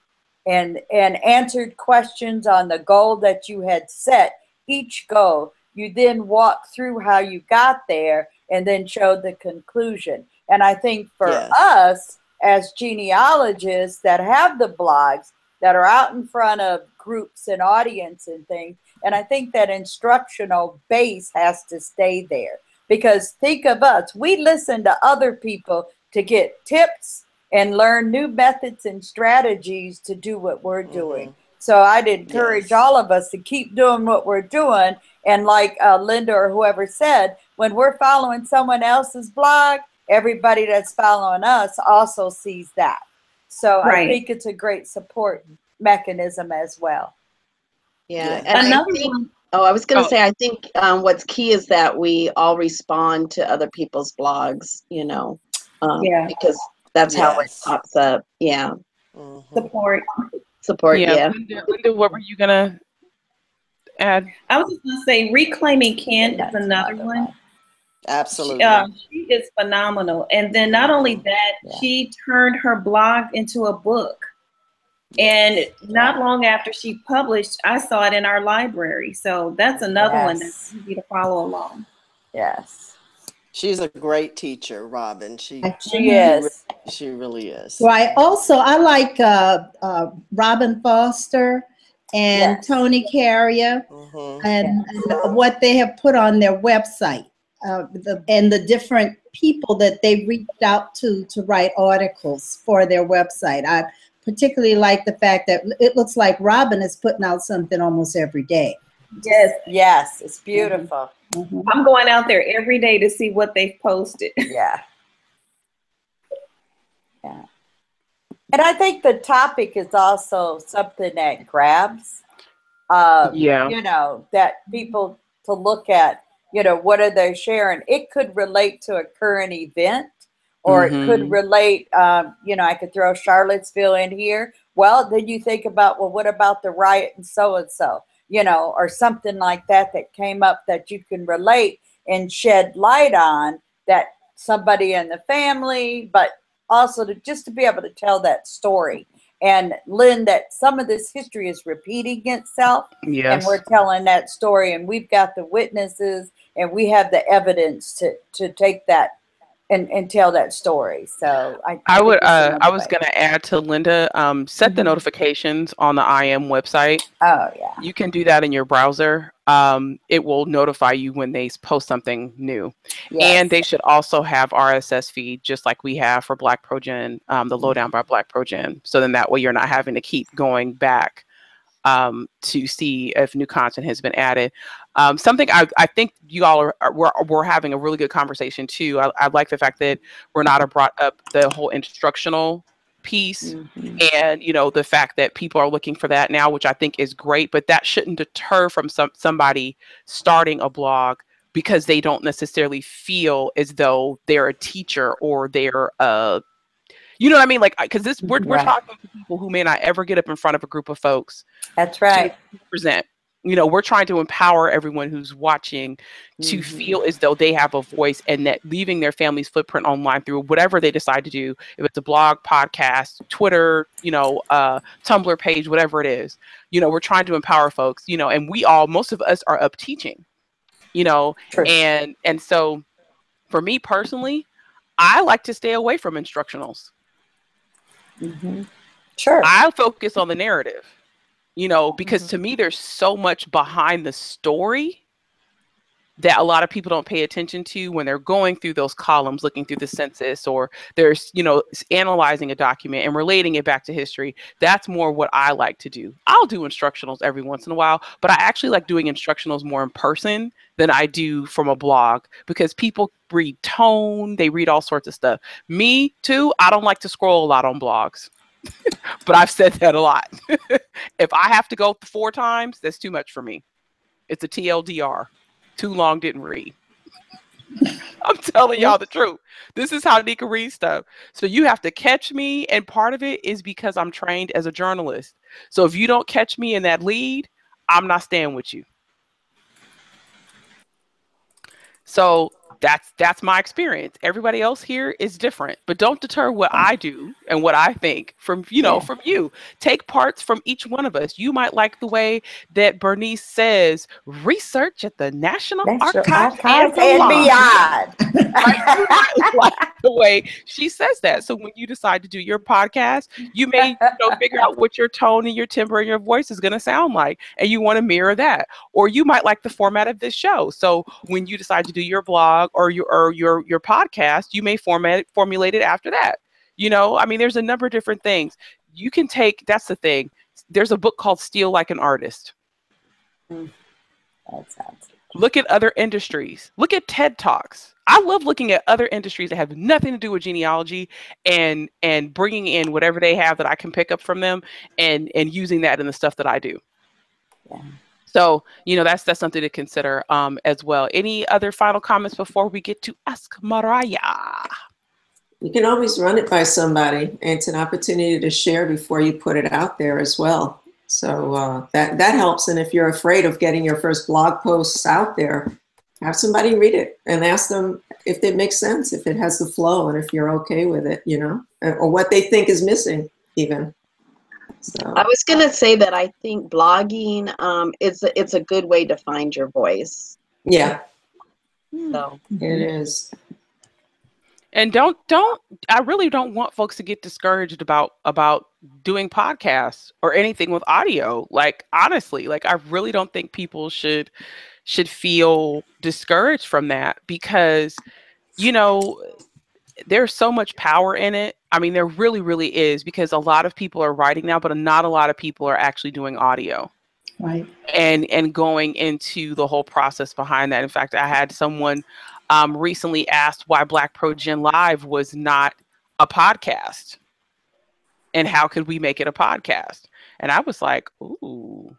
and answered questions on the goal that you had set. Each goal, you then walked through how you got there, and then showed the conclusion. And I think for us as genealogists that have the blogs that are out in front of groups and audience and things, and I think that instructional base has to stay there. Because think of us, we listen to other people to get tips and learn new methods and strategies to do what we're doing. So I'd encourage all of us to keep doing what we're doing. And like Linda or whoever said, when we're following someone else's blog, everybody that's following us also sees that. So I think it's a great support mechanism as well. Yeah. And Another I think, one. I was going to say, I think what's key is that we all respond to other people's blogs, you know, because that's how it pops up. Yeah. Support. Support. Yeah. Linda, what were you gonna add? I was just going to say, Reclaiming Ken is another one. Absolutely. She is phenomenal. And then not only that, she turned her blog into a book. And not long after she published, I saw it in our library. So that's another one that's easy to follow along. Yes. She's a great teacher, Robin. She is. She really is. Right. Also, I like Robin Foster and Tony Carrier and what they have put on their website. And the different people that they reached out to write articles for their website. I particularly like the fact that it looks like Robin is putting out something almost every day. Yes, it's beautiful. I'm going out there every day to see what they've posted. Yeah. And I think the topic is also something that grabs, you know, that people to look at, you know, what are they sharing? It could relate to a current event, or it could relate, you know, I could throw Charlottesville in here. Well, then you think about, well, what about the riot and so, you know, or something like that that came up that you can relate and shed light on, that somebody in the family, but also just to be able to tell that story. And Lynn, that some of this history is repeating itself, and we're telling that story, and we've got the witnesses, and we have the evidence to take that and tell that story. So I was going to add to Linda, set the notifications on the IM website. Oh yeah. You can do that in your browser. It will notify you when they post something new. And they should also have RSS feed, just like we have for BlackProGen, the Lowdown by BlackProGen. So then that way you're not having to keep going back to see if new content has been added. Something I think you all we're having a really good conversation too. I like the fact that Renata brought up the whole instructional piece, and you know, the fact that people are looking for that now, which I think is great, but that shouldn't deter from somebody starting a blog because they don't necessarily feel as though they're a teacher or they're you know what I mean? Like, because we're talking to people who may not ever get up in front of a group of folks. That's right. To present. You know, we're trying to empower everyone who's watching to feel as though they have a voice, and that leaving their family's footprint online through whatever they decide to do, if it's a blog, podcast, Twitter, you know, Tumblr page, whatever it is, you know, we're trying to empower folks, you know, and most of us are up teaching, you know, and so for me personally, I like to stay away from instructionals. Sure. I focus on the narrative, you know, because to me, there's so much behind the story that a lot of people don't pay attention to when they're going through those columns, looking through the census, or there's, you know, analyzing a document and relating it back to history. That's more what I like to do. I'll do instructionals every once in a while, but I actually like doing instructionals more in person than I do from a blog, because people read tone, they read all sorts of stuff. Me too, I don't like to scroll a lot on blogs, but I've said that a lot. If I have to go 4 times, that's too much for me. It's a TLDR. Too long, didn't read. I'm telling y'all the truth. This is how Nika reads stuff. So you have to catch me, and part of it is because I'm trained as a journalist. So if you don't catch me in that lead, I'm not staying with you. So that's my experience. Everybody else here is different, but don't deter what I do and what I think from, you know, from you. Take parts from each one of us. You might like the way that Bernice says research at the National Archives and beyond. You might like the way she says that. So when you decide to do your podcast, you may figure out what your tone and your timbre and your voice is going to sound like, and you want to mirror that. Or you might like the format of this show. So when you decide to do your blog or your podcast, you may formulate it after that. You know, I mean, there's a number of different things you can take. That's the thing. There's a book called Steal Like an Artist. Look at other industries. Look at TED Talks. I love looking at other industries that have nothing to do with genealogy and bringing in whatever they have that I can pick up from them and using that in the stuff that I do. Yeah. So, you know, that's something to consider as well. Any other final comments before we get to Ask Mariah? You can always run it by somebody. It's an opportunity to share before you put it out there as well. So that helps. And if you're afraid of getting your first blog posts out there, have somebody read it and ask them if it makes sense, if it has the flow, and if you're okay with it, you know, or what they think is missing even. So I was going to say that I think blogging it's a good way to find your voice. yeah, So it is. And I really don't want folks to get discouraged about doing podcasts or anything with audio. Like, honestly, like, I really don't think people should feel discouraged from that, because, you know, there's so much power in it. I mean, there really, really is, because a lot of people are writing now, but not a lot of people are actually doing audio. Right. And going into the whole process behind that. In fact, I had someone recently asked why BlackProGen Live was not a podcast, and how could we make it a podcast? And I was like, ooh,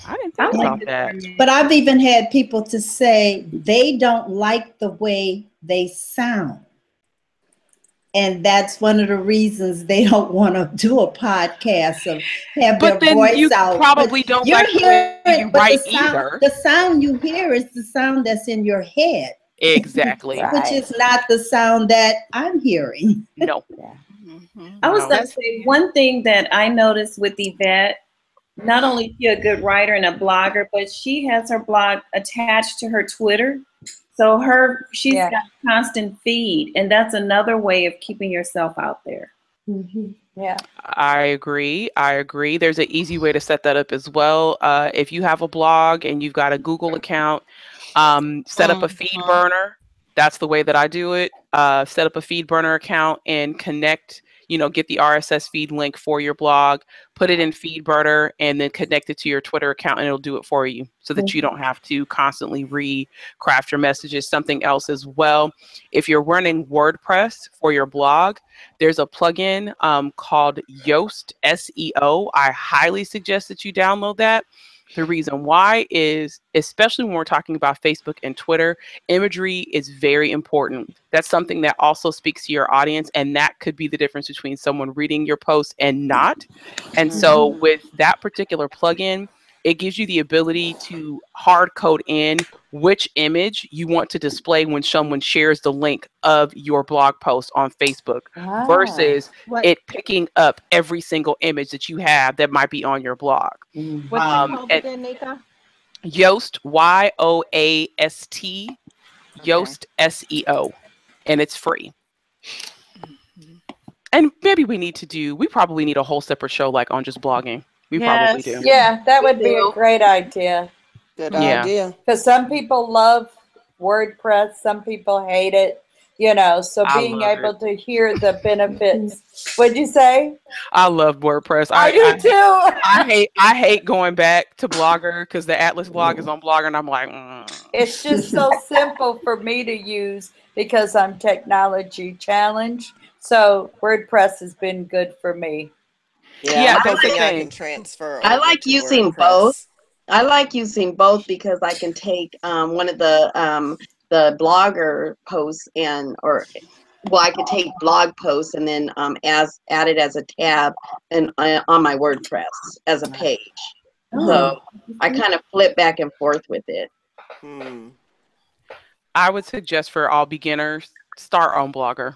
I didn't think about that. But I've even had people to say they don't like the way they sound. And that's one of the reasons they don't want to do a podcast of have But their then voice you out. probably But don't you're like the way you but write the sound, either. the sound you hear is the sound that's in your head. Exactly. Which is not the sound that I'm hearing. No. I was going to say one thing that I noticed with Yvette. Not only is she a good writer and a blogger, but she has her blog attached to her Twitter. So she's got a constant feed, and that's another way of keeping yourself out there. Mm-hmm. Yeah. I agree. There's an easy way to set that up as well. If you have a blog and you've got a Google account, set up a feed burner. That's the way that I do it. Set up a feed burner account and connect, get the RSS feed link for your blog, put it in feed burner, and then connect it to your Twitter account, and it'll do it for you so that you don't have to constantly recraft your messages. Something else as well, if you're running WordPress for your blog, there's a plugin called Yoast Seo. I highly suggest that you download that. The reason why is, especially when we're talking about Facebook and Twitter, imagery is very important. That's something that also speaks to your audience, and that could be the difference between someone reading your post and not. And so with that particular plugin, it gives you the ability to hard code in which image you want to display when someone shares the link of your blog post on Facebook versus it picking up every single image that you have that might be on your blog. What's it called again, Nika? Yoast, Yoast, Yoast SEO, and it's free. And maybe we probably need a whole separate show like on just blogging. We probably do. Yeah, that would be a great idea. Good idea. Because some people love WordPress, some people hate it, so being able to hear the benefits. What'd you say? I love WordPress. I do too. I hate going back to Blogger because the Atlas blog is on Blogger, and I'm like, It's just so simple for me to use because I'm technology challenged. So WordPress has been good for me. Yeah, I can transfer. I like using both. I like using both because I can take one of the blogger posts I could take blog posts and then add it as a tab and on my WordPress as a page. So I kind of flip back and forth with it. I would suggest for all beginners, start on Blogger.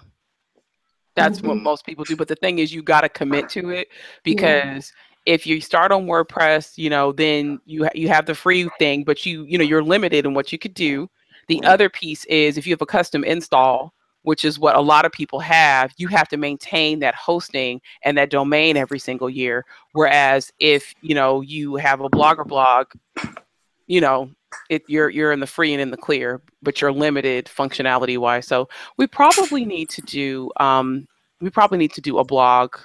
That's what most people do. But the thing is, you got to commit to it, because if you start on WordPress, then you have the free thing, but you're limited in what you could do. The other piece is, if you have a custom install, which is what a lot of people have, you have to maintain that hosting and that domain every single year. Whereas if you have a Blogger blog, you're in the free and in the clear, but you're limited functionality wise. So we probably need to do a blog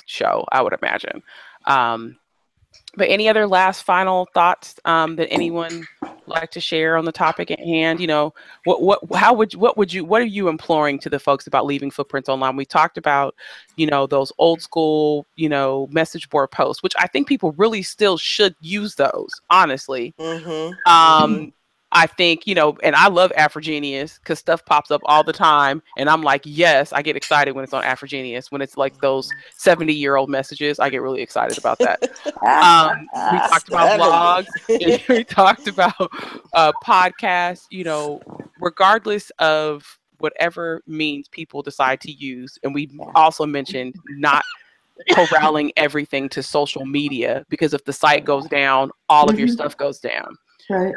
show, I would imagine. But any other last final thoughts that anyone like to share on the topic at hand? What are you imploring to the folks about leaving footprints online? We talked about, those old school, message board posts, which I think people really still should use those, honestly. I think, you know, and I love Afrogenius because stuff pops up all the time. And I'm like, yes, I get excited when it's on Afrogenius. When it's like those 70-year-old messages, I get really excited about that. We talked about 70. blogs. We talked about podcasts, you know, regardless of whatever means people decide to use. And we also mentioned not corralling everything to social media, because if the site goes down, all of your stuff goes down. Right.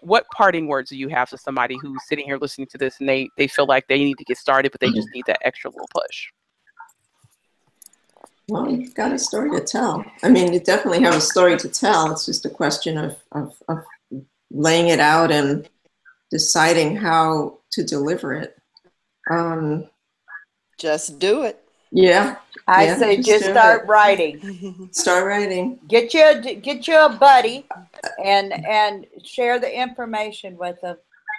What parting words do you have to somebody who's sitting here listening to this and they feel like they need to get started, but they just need that extra little push? Well, you've got a story to tell. I mean, you definitely have a story to tell. It's just a question of laying it out and deciding how to deliver it. Just do it. Yeah. I say just start writing. Start writing. Get you a buddy and share the information with them.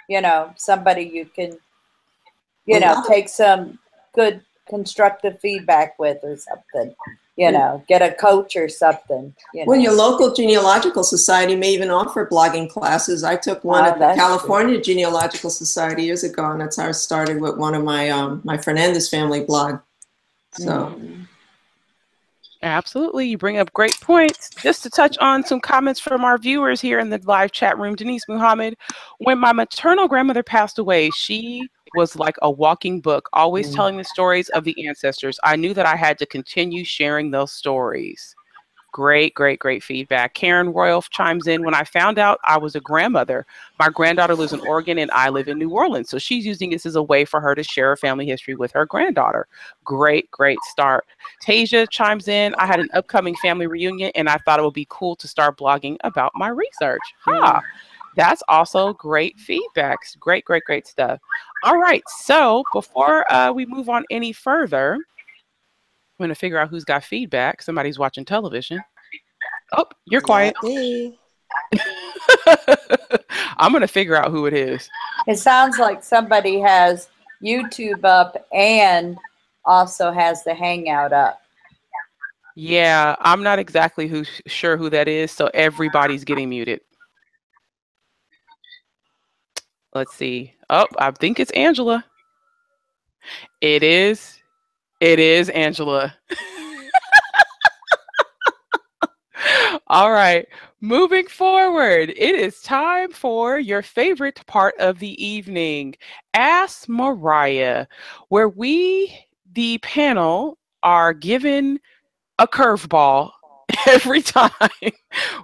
You know, somebody you can, you know, take some good constructive feedback with or something. You know, get a coach or something. You know. Well, your local genealogical society may even offer blogging classes. I took one at the California Genealogical Society years ago, and that's how I started with one of my my Fernandez family blog. So. Absolutely. You bring up great points. Just to touch on some comments from our viewers here in the live chat room. Denise Muhammad, when my maternal grandmother passed away, she was like a walking book, always telling the stories of the ancestors. I knew that I had to continue sharing those stories. Great, great, great feedback. Karen Royal chimes in, when I found out I was a grandmother, my granddaughter lives in Oregon and I live in New Orleans. So she's using this as a way for her to share her family history with her granddaughter. Great, great start. Tasia chimes in, I had an upcoming family reunion and I thought it would be cool to start blogging about my research. That's also great feedback. Great, great, great stuff. All right. So before we move on any further, I'm going to figure out who's got feedback. Somebody's watching television. Oh, you're quiet. I'm going to figure out who it is. It sounds like somebody has YouTube up and also has the Hangout up. Yeah, I'm not exactly sure who that is. So everybody's getting muted. Let's see. Oh, I think it's Angela. It is. It is Angela. All right, moving forward, it is time for your favorite part of the evening, Ask Mariah, where we, the panel, are given a curveball every time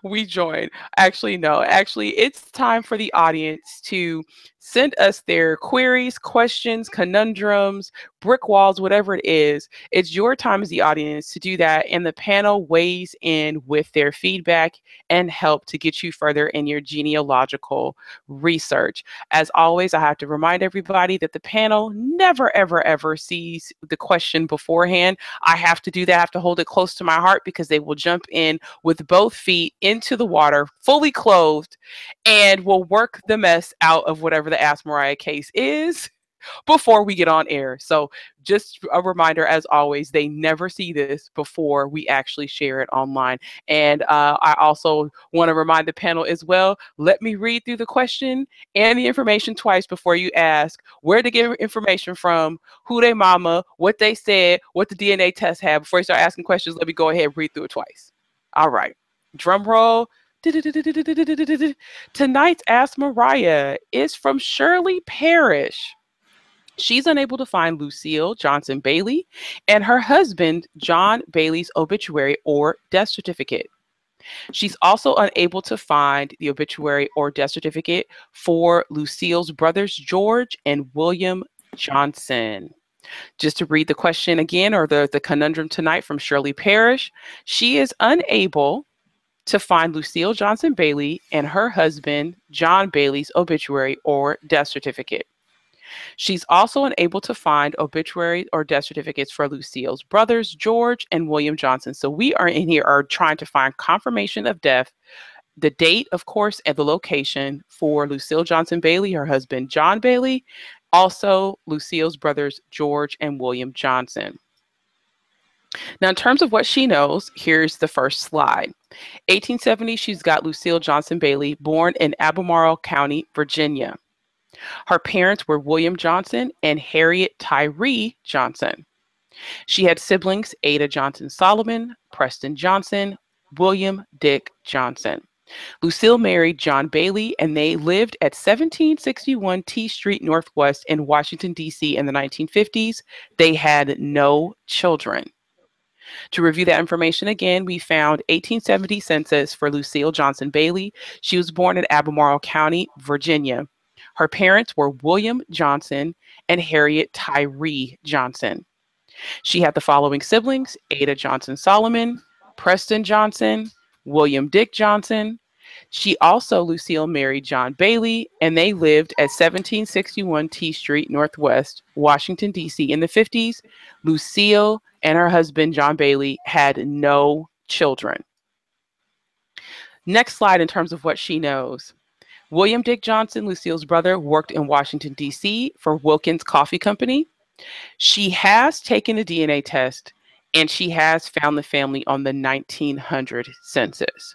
we join. Actually, no, it's time for the audience to send us their queries, questions, conundrums, brick walls, whatever it is. It's your time as the audience to do that, and the panel weighs in with their feedback and help to get you further in your genealogical research. As always, I have to remind everybody that the panel never, ever, ever sees the question beforehand. I have to do that. I have to hold it close to my heart because they will jump in with both feet into the water, fully clothed, and will work the mess out of whatever the Ask Mariah case is before we get on air. So just a reminder, as always, they never see this before we actually share it online. And I also want to remind the panel as well, let me read through the question and the information twice before you ask where to get information from, who they mama, what they said, what the DNA test had. Before you start asking questions, let me go ahead and read through it twice. All right. Drum roll. Tonight's Ask Mariah is from Shirley Parrish. She's unable to find Lucille Johnson Bailey and her husband, John Bailey's obituary or death certificate. She's also unable to find the obituary or death certificate for Lucille's brothers, George and William Johnson. Just to read the question again, or the conundrum tonight from Shirley Parrish, she is unable to find Lucille Johnson Bailey and her husband, John Bailey's obituary or death certificate. She's also unable to find obituary or death certificates for Lucille's brothers, George and William Johnson. So we are in here are trying to find confirmation of death, the date, of course, and the location for Lucille Johnson Bailey, her husband, John Bailey, also Lucille's brothers, George and William Johnson. Now, in terms of what she knows, here's the first slide. 1870, she's got Lucille Johnson Bailey, born in Albemarle County, Virginia. Her parents were William Johnson and Harriet Tyree Johnson. She had siblings Ada Johnson Solomon, Preston Johnson, William Dick Johnson. Lucille married John Bailey, and they lived at 1761 T Street Northwest in Washington, D.C. in the 1950s. They had no children. To review that information again, we found 1870 census for Lucille Johnson Bailey. She was born in Albemarle County, Virginia. Her parents were William Johnson and Harriet Tyree Johnson. She had the following siblings: Ada Johnson Solomon, Preston Johnson, William Dick Johnson. She also, Lucille, married John Bailey, and they lived at 1761 T Street Northwest, Washington, D.C. in the 50s. Lucille and her husband, John Bailey, had no children. Next slide in terms of what she knows. William Dick Johnson, Lucille's brother, worked in Washington, D.C. for Wilkins Coffee Company. She has taken a DNA test, and she has found the family on the 1900 census.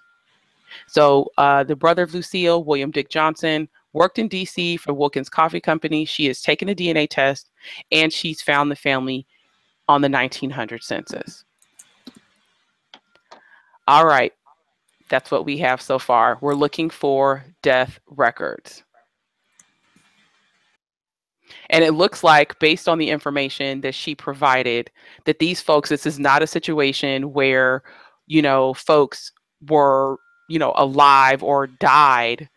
So the brother of Lucille, William Dick Johnson, worked in D.C. for Wilkins Coffee Company. She has taken a DNA test, and she's found the family on the 1900 census. All right. That's what we have so far. We're looking for death records. And it looks like, based on the information that she provided, that these folks, this is not a situation where, you know, folks were, you know, alive or died,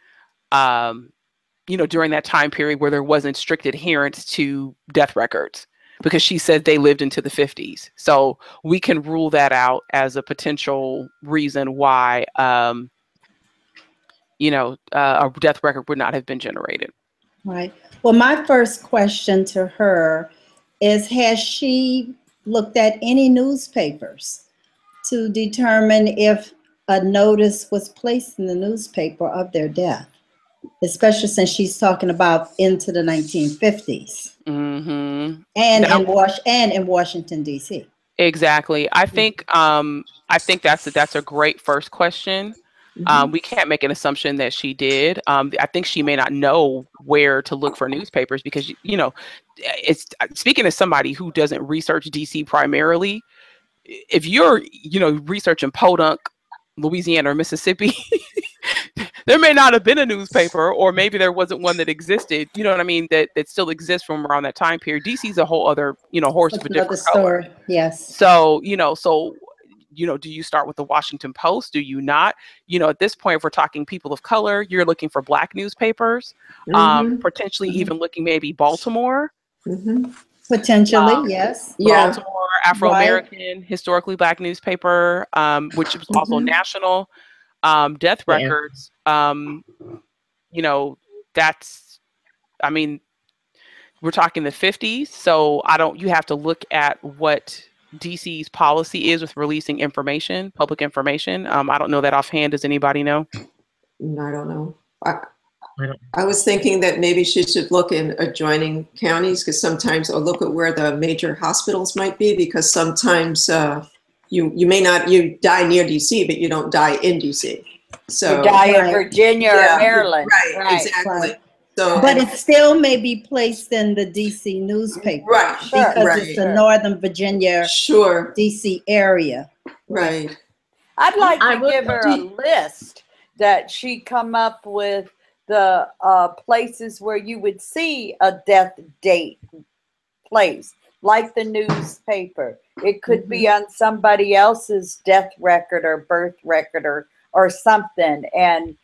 you know, during that time period where there wasn't strict adherence to death records, because she said they lived into the 50s. So we can rule that out as a potential reason why, you know, a death record would not have been generated. Right. Well, my first question to her is, has she looked at any newspapers to determine if a notice was placed in the newspaper of their death, especially since she's talking about into the 1950s? Mm-hmm. And in Washington, D.C. Exactly. I think that's a great first question. We can't make an assumption that she did. I think she may not know where to look for newspapers, because, you know, it's, speaking as somebody who doesn't research DC primarily, if you're, you know, researching Podunk, Louisiana, or Mississippi, there may not have been a newspaper, or maybe there wasn't one that existed, you know what I mean, that still exists from around that time period. DC's a whole other, you know, horse of a different color. Yes. So, you know, do you start with the Washington Post? Do you not? You know, at this point, if we're talking people of color, you're looking for Black newspapers, potentially even looking maybe Baltimore. Potentially, yes. Baltimore, Afro-American, historically Black newspaper, which was also national. Death records, you know, that's, I mean, we're talking the 50s. So you have to look at what DC's policy is with releasing information, public information. I don't know that offhand. Does anybody know? No, I don't know. I was thinking that maybe she should look in adjoining counties, because sometimes, or look at where the major hospitals might be, because sometimes you die near DC, but you don't die in DC. So you die in Virginia or Maryland. Right, exactly. So, but it still may be placed in the DC newspaper, right? Because it's the Northern Virginia, DC area, right? I'd like to give her a list that she come up with the places where you would see a death date place, like the newspaper. It could be on somebody else's death record or birth record or something. And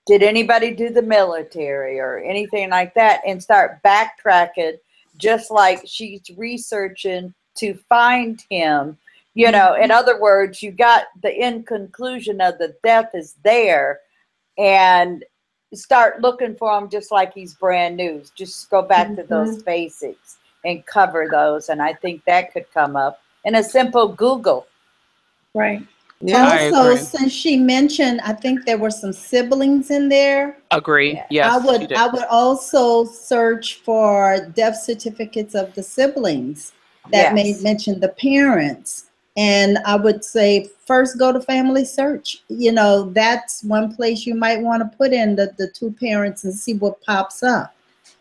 did anybody do the military or anything like that, and start backtracking, just like she's researching to find him. You know, in other words, you got the end conclusion of the death is there, and start looking for him just like he's brand new. Just go back to those basics and cover those. And I think that could come up in a simple Google. Right. Yeah, also, since she mentioned, I think there were some siblings in there. Agree. Yes. I would also search for death certificates of the siblings that may Yes. mention the parents. And I would say first go to Family Search. You know, that's one place you might want to put in the two parents and see what pops up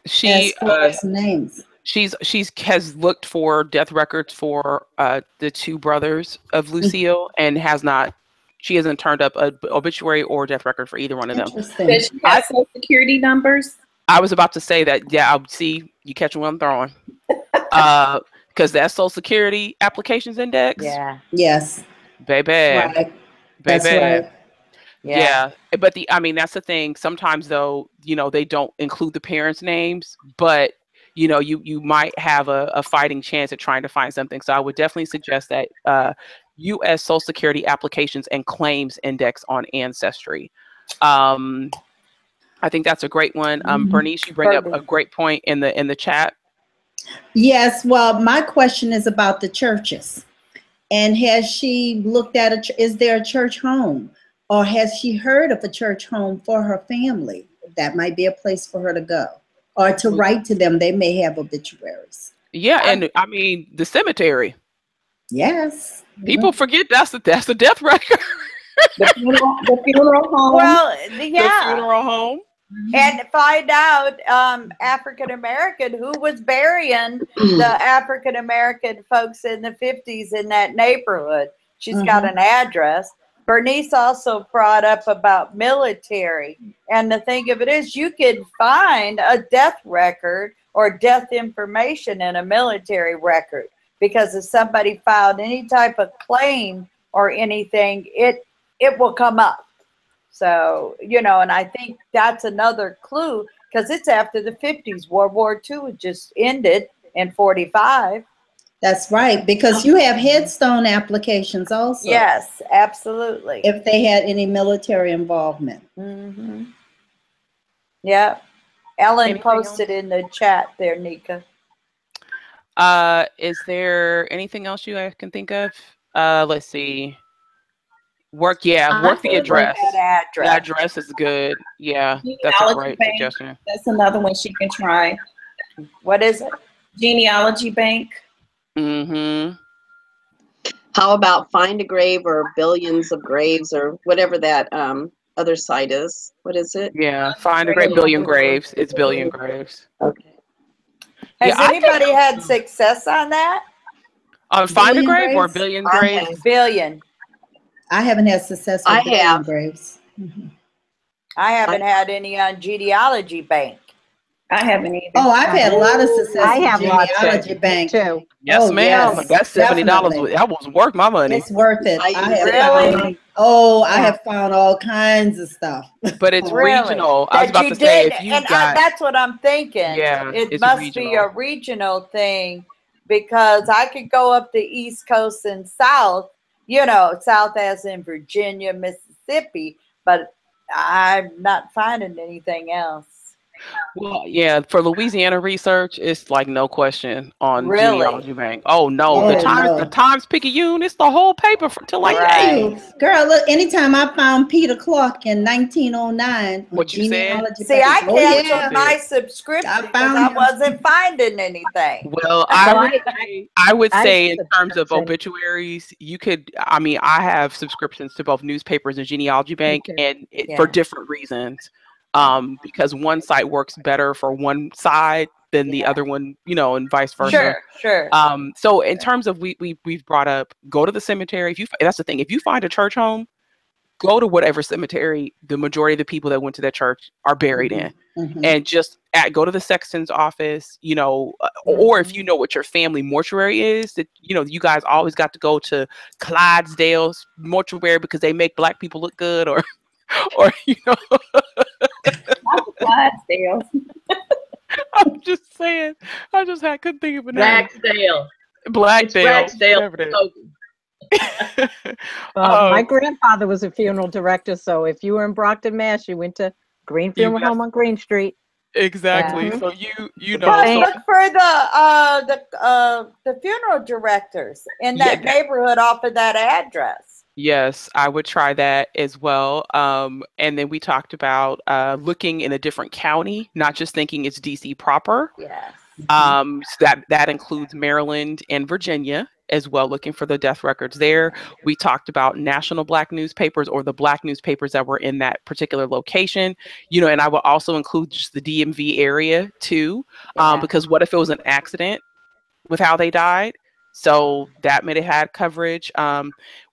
as far as names. She's has looked for death records for the two brothers of Lucille and she hasn't turned up an obituary or death record for either one of them. Interesting. Does she have social security numbers? I was about to say that. Yeah, I'll see you catching what I'm throwing. Because that Social Security Applications Index. Yeah. Yes. Baby. Right. That's Baby. right. Yeah. But that's the thing. Sometimes though, they don't include the parents' names, but you might have a fighting chance at trying to find something. So I would definitely suggest that U.S. Social Security Applications and Claims Index on Ancestry. I think that's a great one. Bernice, you bring up a great point in the chat. Yes. Well, my question is about the churches. And has she looked at is there a church home? Or has she heard of a church home for her family? That might be a place for her to go. Or to write to them. They may have obituaries. Yeah, and I mean the cemetery. Yes. People forget that's the death record. The funeral home. Well, yeah. The funeral home. And find out African American who was burying the African American folks in the 50s in that neighborhood. She's got an address. Bernice also brought up about military. And the thing of it is, you can find a death record or death information in a military record, because if somebody filed any type of claim or anything, it will come up. So, and I think that's another clue, because it's after the 50s. World War II just ended in 45. That's right, because you have headstone applications also. Yes, absolutely. If they had any military involvement. Yeah. Ellen Anything posted in the chat there, Nika. Is there anything else you guys can think of? Let's see. Work the address. That address. The address is good. Yeah, that's a great suggestion. That's another one she can try. What is it? Genealogy Bank. How about Find a Grave or Billions of Graves or whatever that other site is? What is it? Yeah, Find a Grave, Billion Graves. It's Billion Graves. Okay. Has anybody had success on that? On Find a Grave or Billion Graves? Billion. I haven't had success with Billion Graves. I haven't had any on Genealogy Bank. I haven't either. Oh, I've had a lot of success. I have Genealogy Bank too. Yes, ma'am. Yes, that's $70. definitely. That was worth my money. It's worth it. I have found all kinds of stuff. But it's regional. I was about to say, if you got, that's what I'm thinking. Yeah, it must be a regional thing, because I could go up the East Coast and South, South as in Virginia, Mississippi, but I'm not finding anything else. Well, yeah, for Louisiana research, it's like no question on Really? Genealogy Bank. Oh no, the Times Picayune, it's the whole paper till like days. Girl, look, anytime I found Peter Clark in 1909, what you said? See, I canceled my subscription because I wasn't finding anything. Well, I would say in terms of obituaries, you could. I mean, I have subscriptions to both newspapers and Genealogy Bank, and for different reasons. Because one site works better for one side than the other one, and vice versa. Sure. So in terms of we've brought up, go to the cemetery. That's the thing. If you find a church home, go to whatever cemetery the majority of the people that went to that church are buried in, and just go to the sexton's office, or if you know what your family mortuary is, that you guys always got to go to Clydesdale's mortuary because they make Black people look good, or I'm just saying. Couldn't think of a name. Blackdale. My grandfather was a funeral director, so if you were in Brockton, Mass, you went to Green Funeral Home on Green Street. Exactly. Yeah. So you know. But look for the funeral directors in that neighborhood off of that address. Yes, I would try that as well. And then we talked about looking in a different county, not just thinking it's DC proper. Yes. So that includes Maryland and Virginia as well, looking for the death records there. We talked about national Black newspapers or the Black newspapers that were in that particular location, and I will also include just the DMV area too, because what if it was an accident with how they died? So that may have had coverage.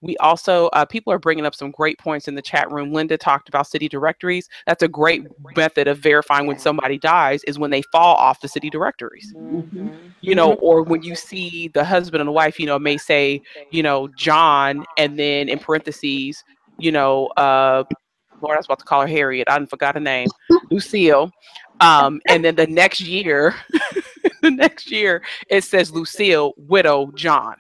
We also, people are bringing up some great points in the chat room. Linda talked about city directories. That's a great method of verifying when somebody dies, is when they fall off the city directories. Or when you see the husband and the wife, may say, John, and then in parentheses, Lord, I was about to call her Harriet. I forgot her name, Lucille. And then the next year, it says Lucille, widow John.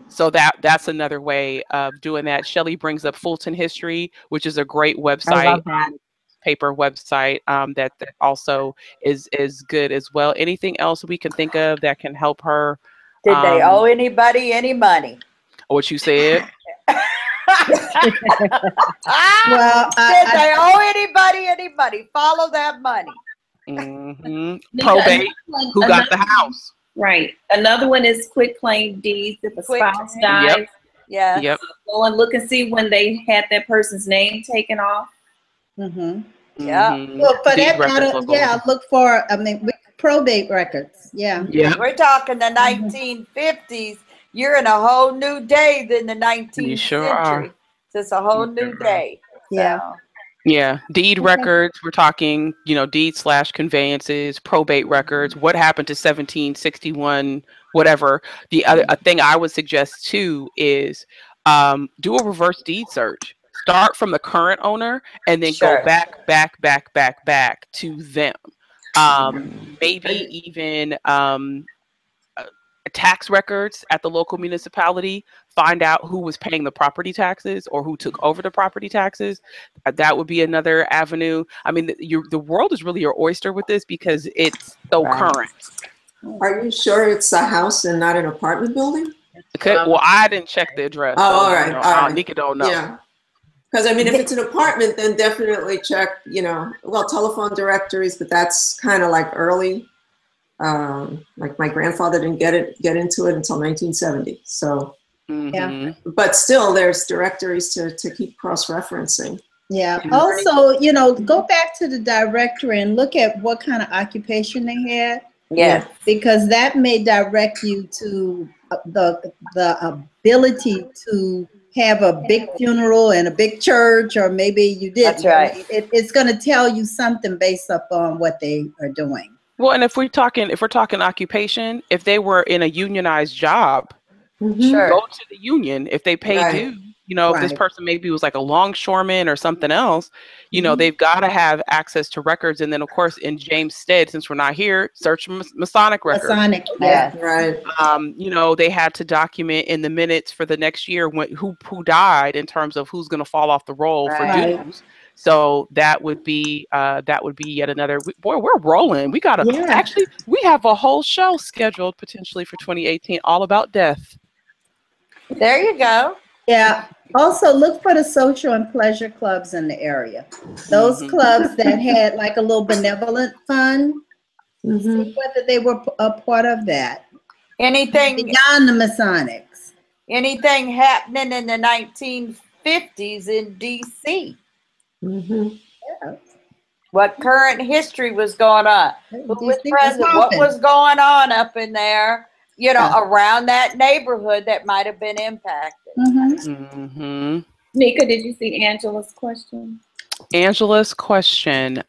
So that's another way of doing that. Shelley brings up Fulton History, which is a great website. I love that. Paper website that also is good as well. Anything else we can think of that can help her? Did they owe anybody any money? What you said? Well, did they owe anybody any money? Follow that money. Probate. Who got the house? Right. Another one is quit claim deeds. If a spouse dies, go and look and see when they had that person's name taken off. Well, for that matter, look for probate records. We're talking the 1950s. You're in a whole new day than the 19th century. So it's a whole new day. Deed records. We're talking, deed/conveyances, probate records. What happened to 1761? Whatever. The other thing I would suggest too is do a reverse deed search. Start from the current owner and then go back to them. Maybe even tax records at the local municipality. Find out who was paying the property taxes or who took over the property taxes. That would be another avenue. I mean, the world is really your oyster with this because it's so current. Are you sure it's a house and not an apartment building? Well, I didn't check the address. All right. Nika don't know. Yeah. Because, I mean, if it's an apartment, then definitely check, telephone directories, but that's kind of like early. Like my grandfather didn't get into it until 1970. So, but still there's directories to keep cross-referencing. Also, go back to the directory and look at what kind of occupation they had. Because that may direct you to the ability to have a big funeral and a big church, or maybe you didn't. That's right. It's going to tell you something based upon what they are doing. Well, and if we're talking occupation, if they were in a unionized job, go to the union. If they pay due, if this person maybe was like a longshoreman or something else, they've got to have access to records. And then, of course, in James' stead, since we're not here, search Masonic records. Masonic, they had to document in the minutes for the next year who died in terms of who's going to fall off the roll for dues. So that would be yet another. Boy, we're rolling. We got actually we have a whole show scheduled potentially for 2018, all about death. There you go. Yeah. Also, look for the social and pleasure clubs in the area. Those clubs that had like a little benevolent fund. See whether they were a part of that. Anything beyond the Masonics. Anything happening in the 1950s in D.C. What current history was going on? Who was president? What was going on up in there? Around that neighborhood that might have been impacted. Nika, did you see Angela's question? Angela's question.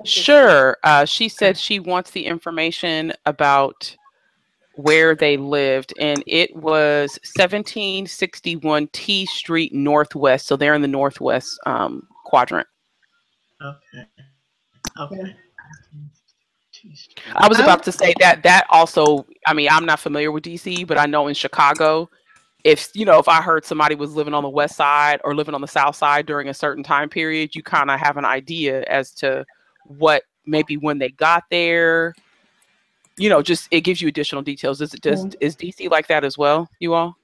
Sure. She said she wants the information about where they lived, and it was 1761 T Street Northwest. So they're in the Northwest quadrant. Okay. I was about to say that also, I mean, I'm not familiar with DC, but I know in Chicago, if I heard somebody was living on the west side or living on the south side during a certain time period, you kind of have an idea as to what maybe when they got there, just it gives you additional details. Is DC like that as well, you all?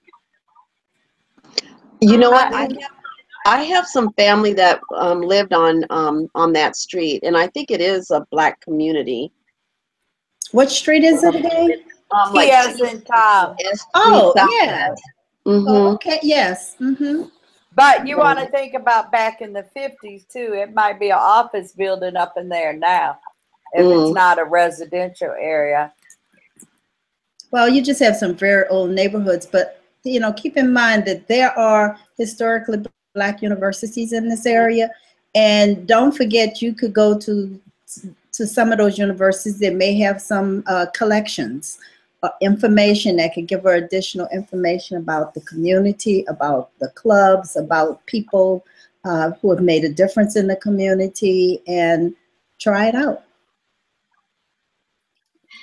You know what? I have some family that lived on that street, and I think it is a Black community. What street is it again? He as in Tom. Oh, yeah. Mm-hmm. Oh, okay, yes. Mm-hmm. But you want to think about back in the 50s too. It might be an office building up in there now, if it's not a residential area. Well, you just have some very old neighborhoods, but you know, keep in mind that there are historically Black universities in this area, and don't forget you could go to some of those universities that may have some collections, information that could give her additional information about the community, about the clubs, about people who have made a difference in the community, and try it out.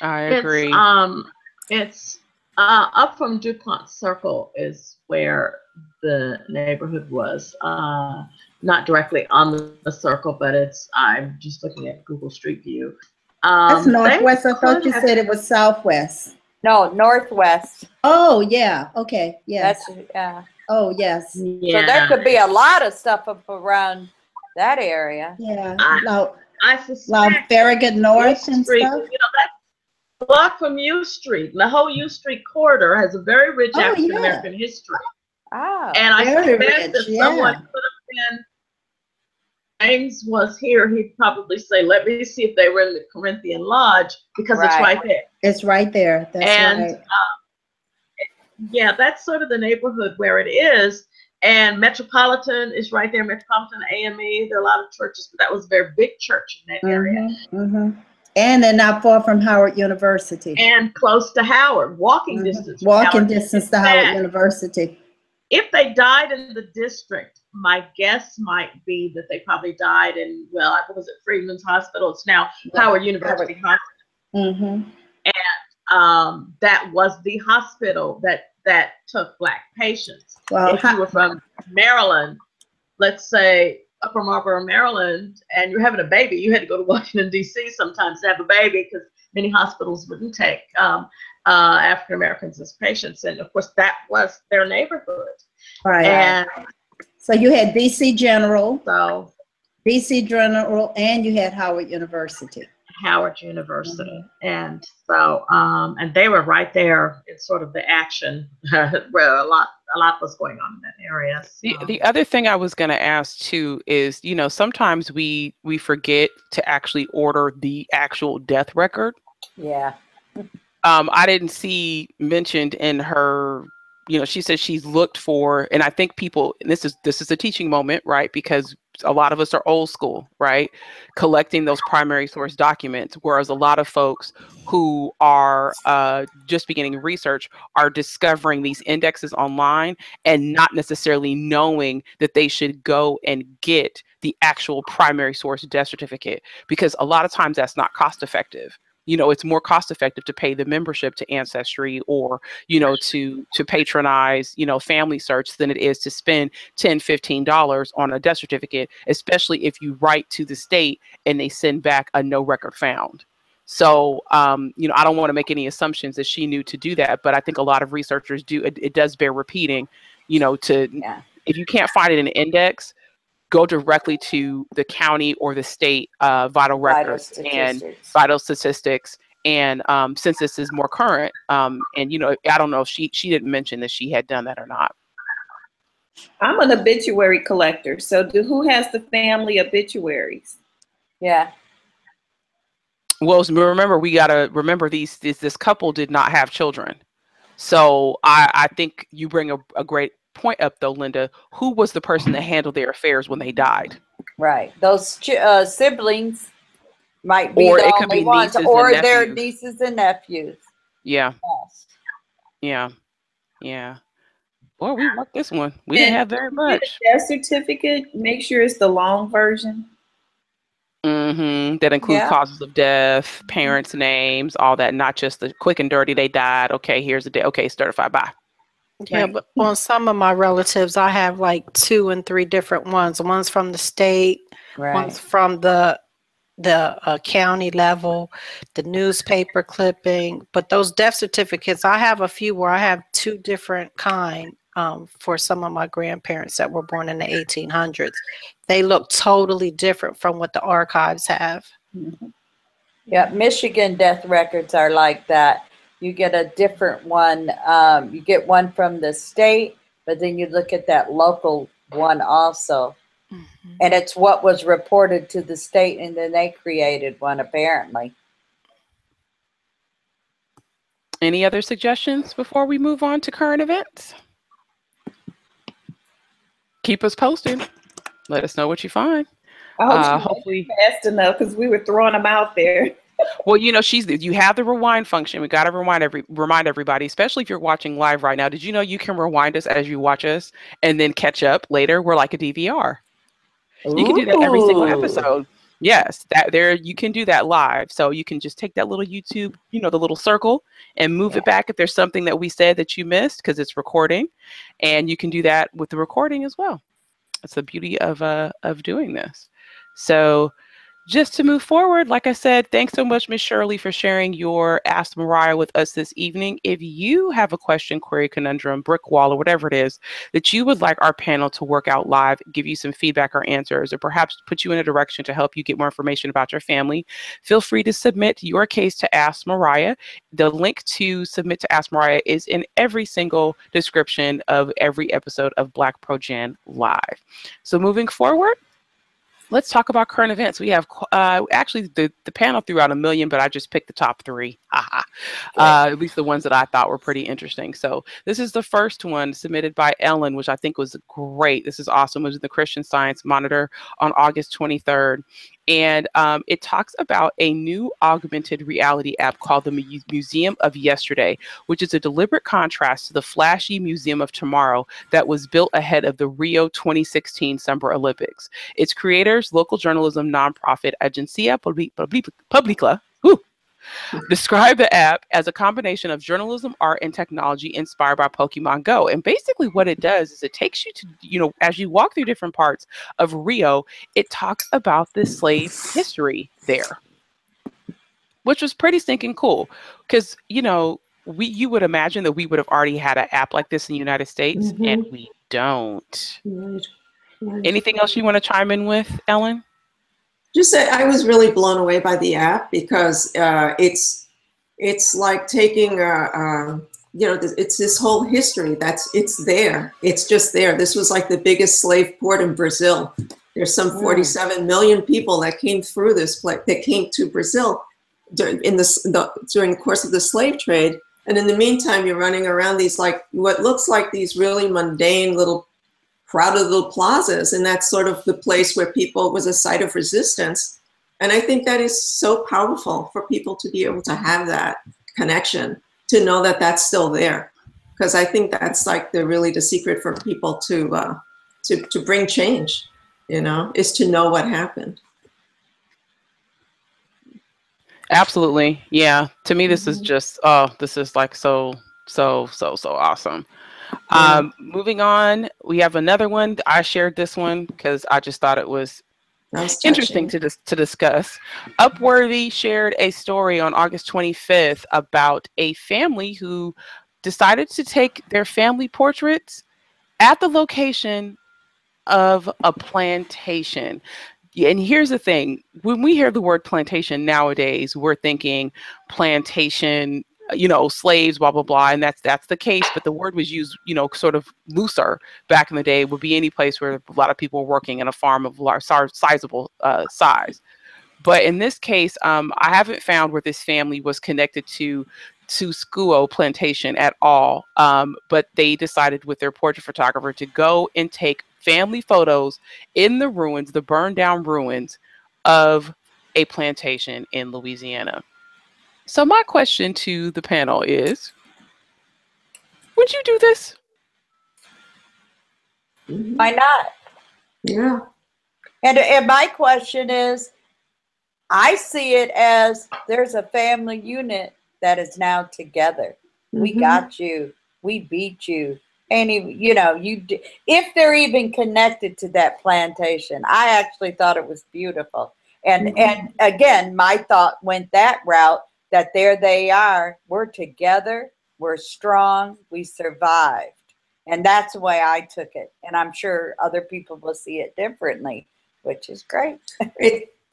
I agree. It's up from DuPont Circle is where the neighborhood was. Not directly on the circle, but I'm just looking at Google Street View. That's northwest. I thought you said it was southwest. No, northwest. Oh, yeah. Okay. Yes. That's, yeah. Oh, yes. Yeah. So there could be a lot of stuff up around that area. Yeah. I suspect Farragut North and Street, stuff. you know, that block from U Street, the whole U Street corridor has a very rich African American history. Oh, and I very suspect that rich, someone could have been. James was here, he'd probably say, let me see if they were in the Corinthian Lodge, because it's right there. It's right there. That's right. Yeah, that's sort of the neighborhood where it is. And Metropolitan is right there, Metropolitan AME. There are a lot of churches, but that was a very big church in that area. Mm-hmm. And they're not far from Howard University. And close to Howard, walking distance. Walking distance to Howard University. If they died in the district, my guess might be that they probably died in, well, what was it, Freedman's Hospital? It's now Howard University Hospital. And that was the hospital that took Black patients. Well, if you were from Maryland, let's say Upper Marlboro, Maryland, and you're having a baby, you had to go to Washington, D.C. sometimes to have a baby, because many hospitals wouldn't take African Americans as patients. And of course, that was their neighborhood. Right. And so you had DC General. So DC General, and you had Howard University. Howard University. And so, and they were right there in sort of the action where a lot was going on in that area. So. The other thing I was going to ask too is, you know, sometimes we forget to actually order the actual death record. Yeah. I didn't see mentioned in her, you know, she said she's looked for, and I think people, and this is a teaching moment, right? Because a lot of us are old school, right? Collecting those primary source documents, whereas a lot of folks who are just beginning research are discovering these indexes online and not necessarily knowing that they should go and get the actual primary source death certificate, because a lot of times that's not cost effective. You know, it's more cost effective to pay the membership to Ancestry or, you know, to patronize, you know, Family Search than it is to spend $10, $15 on a death certificate, especially if you write to the state and they send back a no record found. So, you know, I don't want to make any assumptions that she knew to do that, but I think a lot of researchers do. It does bear repeating, you know, if you can't find it in an index, go directly to the county or the state vital records and vital statistics. And since this is more current, and, you know, I don't know if she didn't mention that she had done that or not. I'm an obituary collector. So who has the family obituaries? Yeah. Well, remember, we got to remember this couple did not have children. So I think you bring a great point up though, Linda. Who was the person that handled their affairs when they died? Right. Those siblings might be or the it could only be ones, nieces or and their nephews. nieces and nephews. Yeah. Yes. Yeah. Well, we worked this one. We didn't have very much. Death certificate, make sure it's the long version. That include causes of death, parents' names, all that, not just the quick and dirty, they died. Okay, here's the day. Okay, certified by. Yeah, but on some of my relatives, I have like 2 and 3 different ones. One's from the state, one's from the county level, the newspaper clipping. But those death certificates, I have a few where I have 2 different kind. for some of my grandparents that were born in the 1800s. They look totally different from what the archives have. Yeah, Michigan death records are like that. You get a different one. You get one from the state, but then you look at that local one also. And it's what was reported to the state, and then they created one, apparently. Any other suggestions before we move on to current events? Keep us posted. Let us know what you find. Hopefully fast enough, because we were throwing them out there. Well, you know, you have the rewind function. We got to remind everybody, especially if you're watching live right now. Did you know you can rewind us as you watch us and then catch up later? We're like a DVR. You can do that every single episode. Yes, you can do that live. So you can just take that little YouTube, you know, the little circle, and move it back if there's something that we said that you missed, because it's recording, and you can do that with the recording as well. That's the beauty of doing this. So just to move forward, like I said, thanks so much, Miss Shirley, for sharing your Ask Mariah with us this evening. If you have a question, query, conundrum, brick wall, or whatever it is that you would like our panel to work out live, give you some feedback or answers, or perhaps put you in a direction to help you get more information about your family, feel free to submit your case to Ask Mariah. The link to submit to Ask Mariah is in every single description of every episode of BlackProGen Live. So moving forward, let's talk about current events. We have actually the panel threw out 1 million, but I just picked the top 3. At least the ones that I thought were pretty interesting. So this is the first one submitted by Ellen, which I think was great. This is awesome. It was in the Christian Science Monitor on August 23rd. And it talks about a new augmented reality app called the Museum of Yesterday, which is a deliberate contrast to the flashy Museum of Tomorrow that was built ahead of the Rio 2016 Summer Olympics. Its creators, local journalism nonprofit Agencia Pública, describe the app as a combination of journalism, art, and technology inspired by Pokemon Go. And basically what it does is it takes you to, you know, as you walk through different parts of Rio, it talks about the slave history there, which was pretty stinking cool. Because, you know, you would imagine that we would have already had an app like this in the United States, and we don't. Right. Anything else you want to chime in with, Ellen? Just that I was really blown away by the app, because it's like taking you know, it's this whole history it's there. It's just there. This was like the biggest slave port in Brazil. There's some 47 million people that came through this place, that came to Brazil during the course of the slave trade. And in the meantime, you're running around these, like, what looks like these really mundane little crowded little plazas, and that's sort of the place where people was a site of resistance. And I think that is so powerful for people to be able to have that connection, to know that that's still there, because I think that's like the secret for people to bring change, you know, is to know what happened. Absolutely. Yeah. To me, this is just, this is like so awesome. Moving on, we have another one. I shared this one because I just thought it was interesting to discuss. Upworthy shared a story on August 25th about a family who decided to take their family portraits at the location of a plantation. And here's the thing, when we hear the word plantation nowadays, we're thinking plantation, you know, slaves, blah, blah, blah. And that's the case. But the word was used, you know, sort of looser back in the day. It would be any place where a lot of people were working in a farm of large, sizable size. But in this case, I haven't found where this family was connected to Seo plantation at all. But they decided with their portrait photographer to go and take family photos in the ruins, the burned down ruins of a plantation in Louisiana. So my question to the panel is, would you do this? Why not? Yeah. And my question is, I see it as there's a family unit that is now together. We got you. We beat you. And you know, if they're even connected to that plantation, I actually thought it was beautiful. And again, my thought went that route, that there they are. We're together. We're strong. We survived. And that's the way I took it. And I'm sure other people will see it differently, which is great.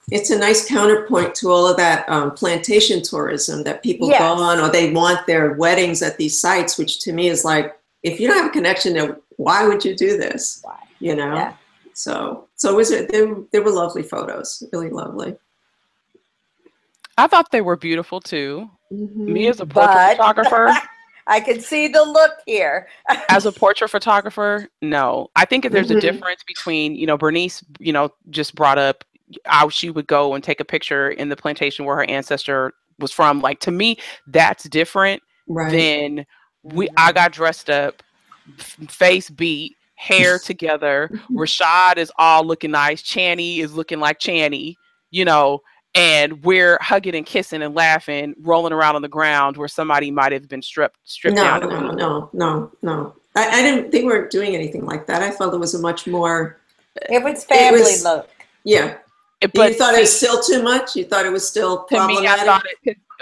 It's a nice counterpoint to all of that plantation tourism that people go on, or they want their weddings at these sites, which to me is like, if you don't have a connection there, why would you do this? Why? You know? Yeah. So they were lovely photos, really lovely. I thought they were beautiful too. Mm-hmm. Me as a portrait photographer. I can see the look here. As a portrait photographer, no. I think if there's a difference between, you know, Bernice, you know, just brought up how she would go and take a picture in the plantation where her ancestor was from. Like, to me, that's different than I got dressed up, face beat, hair together. Rashad is all looking nice. Channy is looking like Channy, you know, and we're hugging and kissing and laughing, rolling around on the ground where somebody might have been stripped down. No. I didn't. They weren't doing anything like that. I felt it was a much more. It was family look. Yeah. But you thought it was still too much? You thought it was still problematic? To me, I thought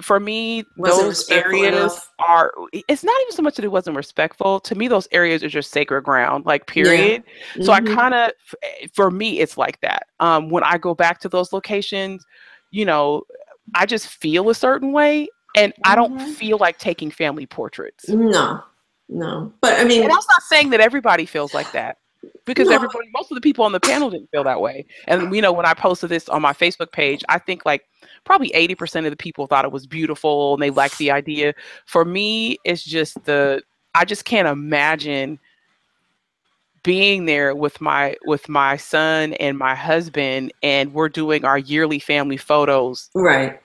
for me, those areas are, it's not even so much that it wasn't respectful. To me, those areas are just sacred ground, like, period. Yeah. So I kind of, for me, it's like that. When I go back to those locations, you know, I just feel a certain way, and I don't feel like taking family portraits. No. But I mean, and I'm not saying that everybody feels like that. Because most of the people on the panel didn't feel that way. And, you know, when I posted this on my Facebook page, I think like probably 80% of the people thought it was beautiful and they liked the idea. For me, it's just I just can't imagine being there with my son and my husband, and we're doing our yearly family photos. Right.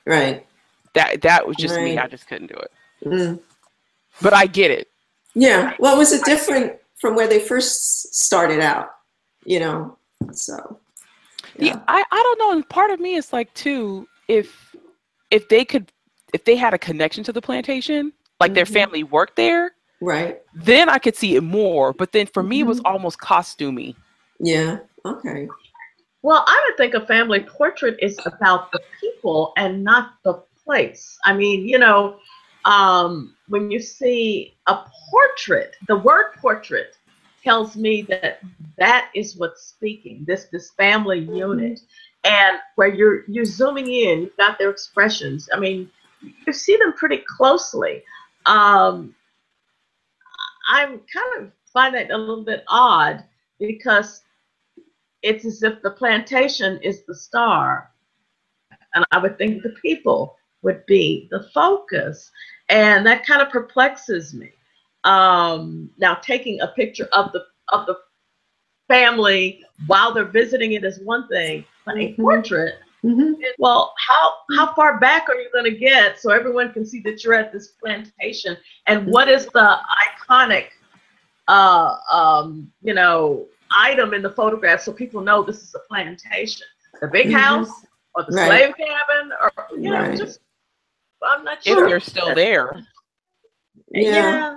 That was just me. I just couldn't do it. But I get it. Yeah. Well, was it different from where they first started out, you know? So yeah, I don't know. And part of me is like, too, if they had a connection to the plantation, like their family worked there, right, then I could see it more. But then for me, it was almost costumey. Yeah. Okay. Well, I would think a family portrait is about the people and not the place. I mean, you know, when you see a portrait, the word portrait tells me that is what's speaking, this family unit. And where you're zooming in, you've got their expressions. I mean, you see them pretty closely. I'm kind of find that a little bit odd, because it's as if the plantation is the star, and I would think the people would be the focus. And that kind of perplexes me. Now, taking a picture of the family while they're visiting it is one thing, but a portrait, well, how far back are you going to get so everyone can see that you're at this plantation? And what is the iconic, you know, item in the photograph so people know this is a plantation? The big house or the slave cabin, or, you know, just, I'm not sure. If they're still there. Yeah.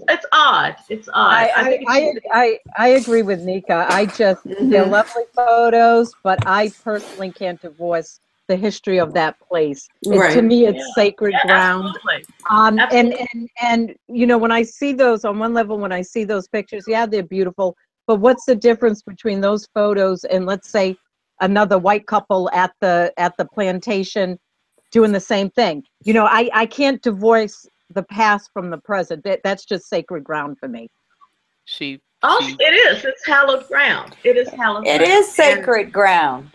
It's odd. It's odd. I agree with Nika. I just, they're lovely photos, but I personally can't divorce the history of that place. To me, it's sacred ground. Absolutely. And you know, when I see those, on one level, when I see those pictures, yeah, they're beautiful. But what's the difference between those photos and, let's say, another white couple at the plantation doing the same thing? You know, I can't divorce the past from the present. That's just sacred ground for me. It is. It's hallowed ground. It is hallowed ground. It is sacred ground.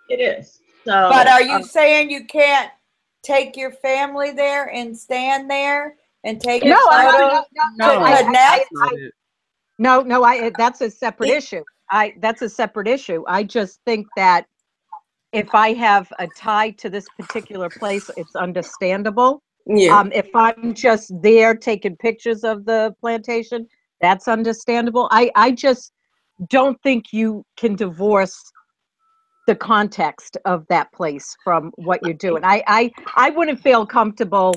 It is. So, but are you saying you can't take your family there and stand there and take a photo? No, that's a separate issue. That's a separate issue. I just think that if I have a tie to this particular place, it's understandable. Yeah. If I'm just there taking pictures of the plantation, that's understandable. I just don't think you can divorce the context of that place from what you're doing. I wouldn't feel comfortable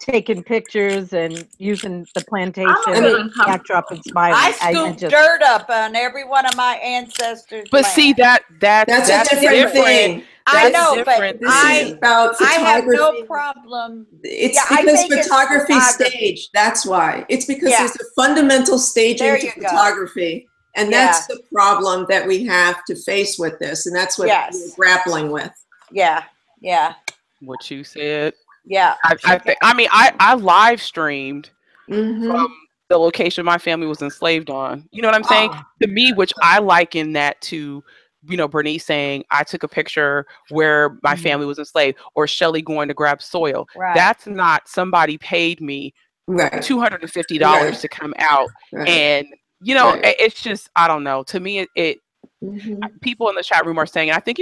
taking pictures and using the plantation backdrop and smiling. I scooped dirt up on every one of my ancestors. But see, that's a different thing. I That's know, but different This is than, about I have no photography. problem. It's Yeah, I because think it's photography photography. stage. That's why. It's because Yeah. there's a fundamental staging There to you go. photography. And Yeah. that's the problem that we have to face with this. And that's what Yes. we're grappling with. Yeah. Yeah. what you said. Yeah. I live streamed Mm-hmm. from the location my family was enslaved on. You know what I'm saying? Oh. To me, which I liken that to, Bernice saying I took a picture where my family was enslaved, or Shelly going to grab soil. Right. That's not somebody paid me Right. $250 Right. to come out. Right. And, Right. it's just, I don't know. To me, it Mm-hmm. people in the chat room are saying, and I think,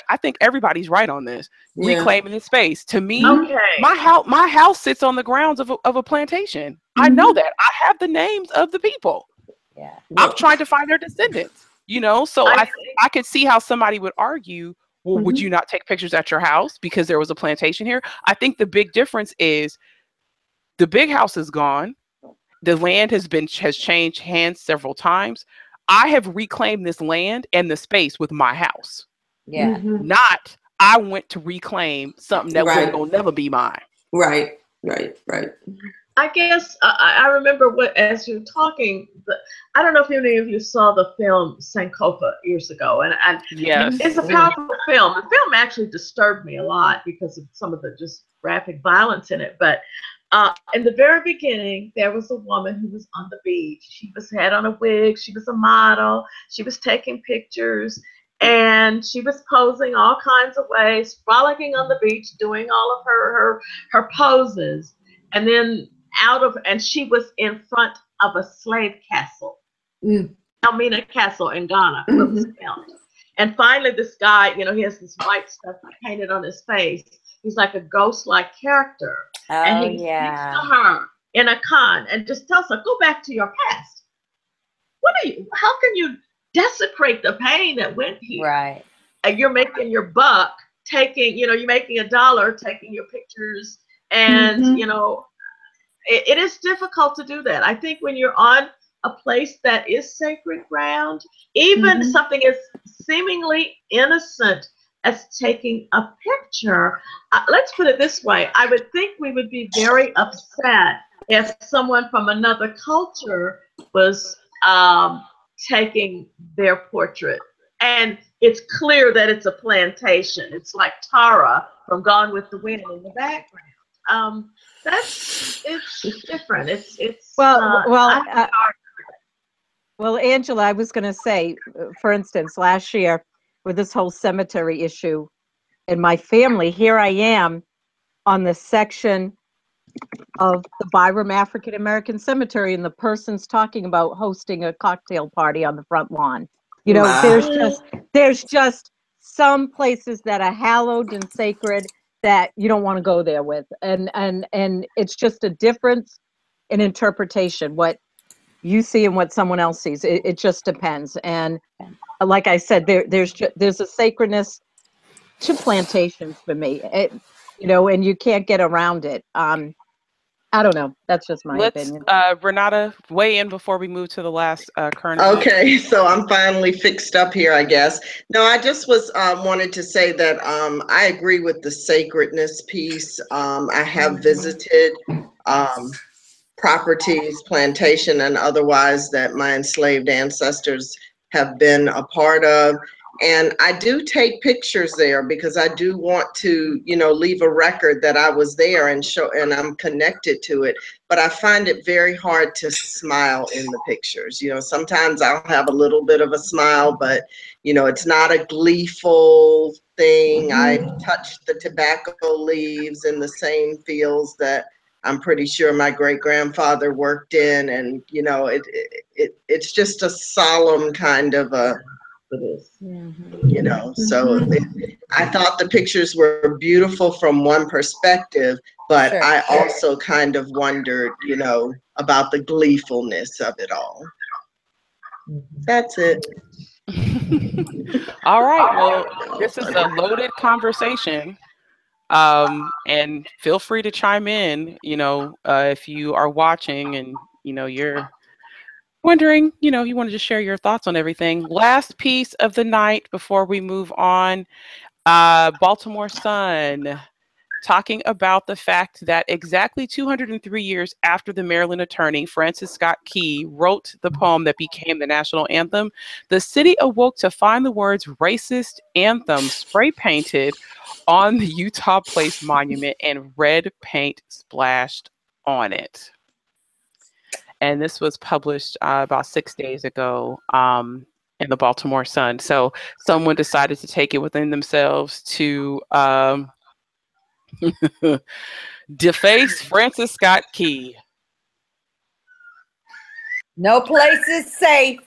I think everybody's right on this. Yeah. Reclaiming the space. To me, Okay. my house sits on the grounds of a plantation. Mm-hmm. I know that. I have the names of the people. Yeah. I'm trying to find their descendants, so I I could see how somebody would argue, well, Mm-hmm. would you not take pictures at your house because there was a plantation here? I think the big difference is the big house is gone. The land has changed hands several times. I have reclaimed this land and the space with my house. Yeah. Mm-hmm. Not I went to reclaim something that Right. will never be mine. Right. Right. Right. I guess I remember as you're talking, I don't know if any of you saw the film Sankofa years ago, and Yes. it's a powerful film. The film actually disturbed me a lot because of some of the just graphic violence in it. But in the very beginning, there was a woman who was on the beach. She had on a wig. She was a model. She was taking pictures, and she was posing all kinds of ways, frolicking on the beach, doing all of her poses, and then and she was in front of a slave castle. Elmina Castle in Ghana, where it was filmed. And finally, this guy, he has this white stuff painted on his face. He's like a ghost-like character. Oh, and he speaks to her in a con and just tells her, go back to your past. How can you desecrate the pain that went here? Right. And you're making your buck, you're making $1, taking your pictures. And, it is difficult to do that. I think when you're on a place that is sacred ground, even something as seemingly innocent as taking a picture, let's put it this way, I would think we would be very upset if someone from another culture was taking their portrait. And it's clear that it's a plantation. It's like Tara from Gone with the Wind in the background. It's different. It's well, Angela, I was going to say, for instance, last year with this whole cemetery issue in my family, here I am on the section of the Byram African American Cemetery, and the person's talking about hosting a cocktail party on the front lawn. There's just some places that are hallowed and sacred that you don't want to go there with, and it's just a difference in interpretation, what you see and what someone else sees. It just depends. And like I said, there's a sacredness to plantations for me, and you can't get around it. I don't know. That's just my opinion. Renata, weigh in before we move to the last current. Okay, so I'm finally fixed up here, I guess. No, I just wanted to say that I agree with the sacredness piece. I have visited properties, plantation and otherwise, that my enslaved ancestors have been a part of. And I do take pictures there because I do want to, leave a record that I was there and show, and I'm connected to it. But I find it very hard to smile in the pictures. Sometimes I'll have a little bit of a smile, but, it's not a gleeful thing. I've touched the tobacco leaves in the same fields that I'm pretty sure my great-grandfather worked in. And, it's just a solemn kind of a, so I thought the pictures were beautiful from one perspective, but I also kind of wondered, about the gleefulness of it all. That's it. All right. Well, this is a loaded conversation. And feel free to chime in, if you are watching and, you're wondering, you want to just share your thoughts on everything. Last piece of the night before we move on. Baltimore Sun, talking about the fact that exactly 203 years after the Maryland attorney Francis Scott Key wrote the poem that became the national anthem, the city awoke to find the words racist anthem spray painted on the Utah Place monument and red paint splashed on it. And this was published about 6 days ago in the Baltimore Sun. So someone decided to take it within themselves to deface Francis Scott Key. No place is safe.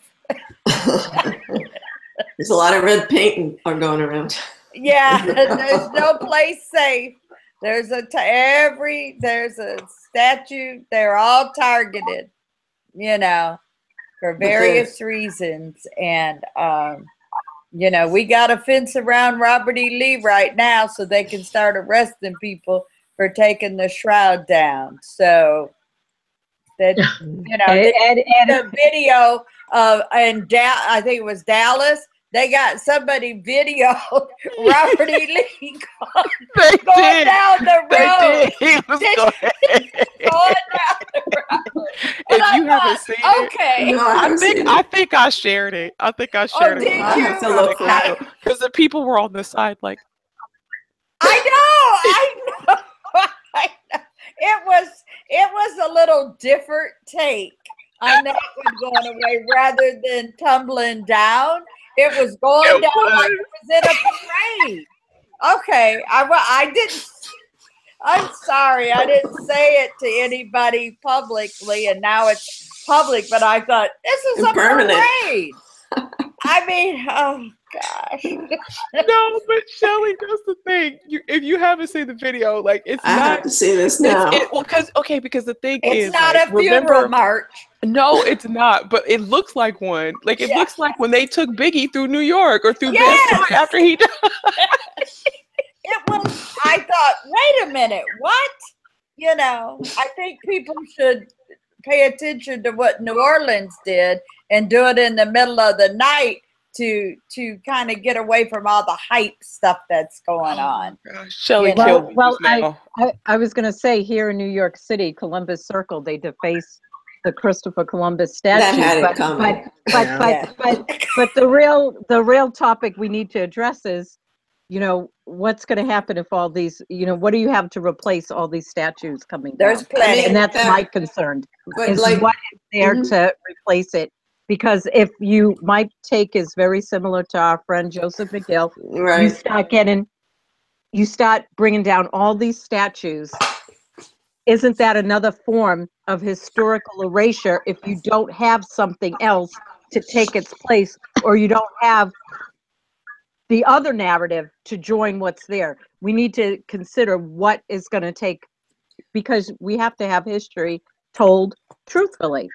There's a lot of red paint going around. Yeah, there's no place safe. There's a statue. They're all targeted, you know, for various reasons. And you know, we got a fence around Robert E. Lee right now so they can start arresting people for taking the shroud down. So that, you know, the video of, I think it was Dallas, they got somebody video Robert E. Lee going down the road. He was going down the road. If you haven't seen okay. it, no, I think I shared it. I think I shared it. Did you? Because the people were on the side like, I know. It was a little different take on that one going away rather than tumbling down. It was going down like it was in a parade. Okay, I didn't. I'm sorry, I didn't say it to anybody publicly, and now it's public. But I thought this is a parade. I mean, oh gosh. No, but Shelly, that's the thing. If you haven't seen the video, like it's I not. have to see this now. Because the thing is, it's not a funeral march. No, it's not. But it looks like one. Like it looks like when they took Biggie through New York or through Bed-Stuy after he died. It was. I thought, wait a minute, what? You know, I think people should pay attention to what New Orleans did and do it in the middle of the night to kind of get away from all the hype stuff that's going on. Shelly killed me. Well, I was going to say here in New York City, Columbus Circle, they defaced the Christopher Columbus statue. That had it coming. But the real topic we need to address is, you know, what's going to happen if all these, you know, what do you have to replace all these statues coming down? There's plenty. And that's my concern, is what is there to replace it. Because if my take is very similar to our friend Joseph McGill, you start bringing down all these statues. Isn't that another form of historical erasure if you don't have something else to take its place, or you don't have the other narrative to join what's there? We need to consider what is going to take, because we have to have history told truthfully.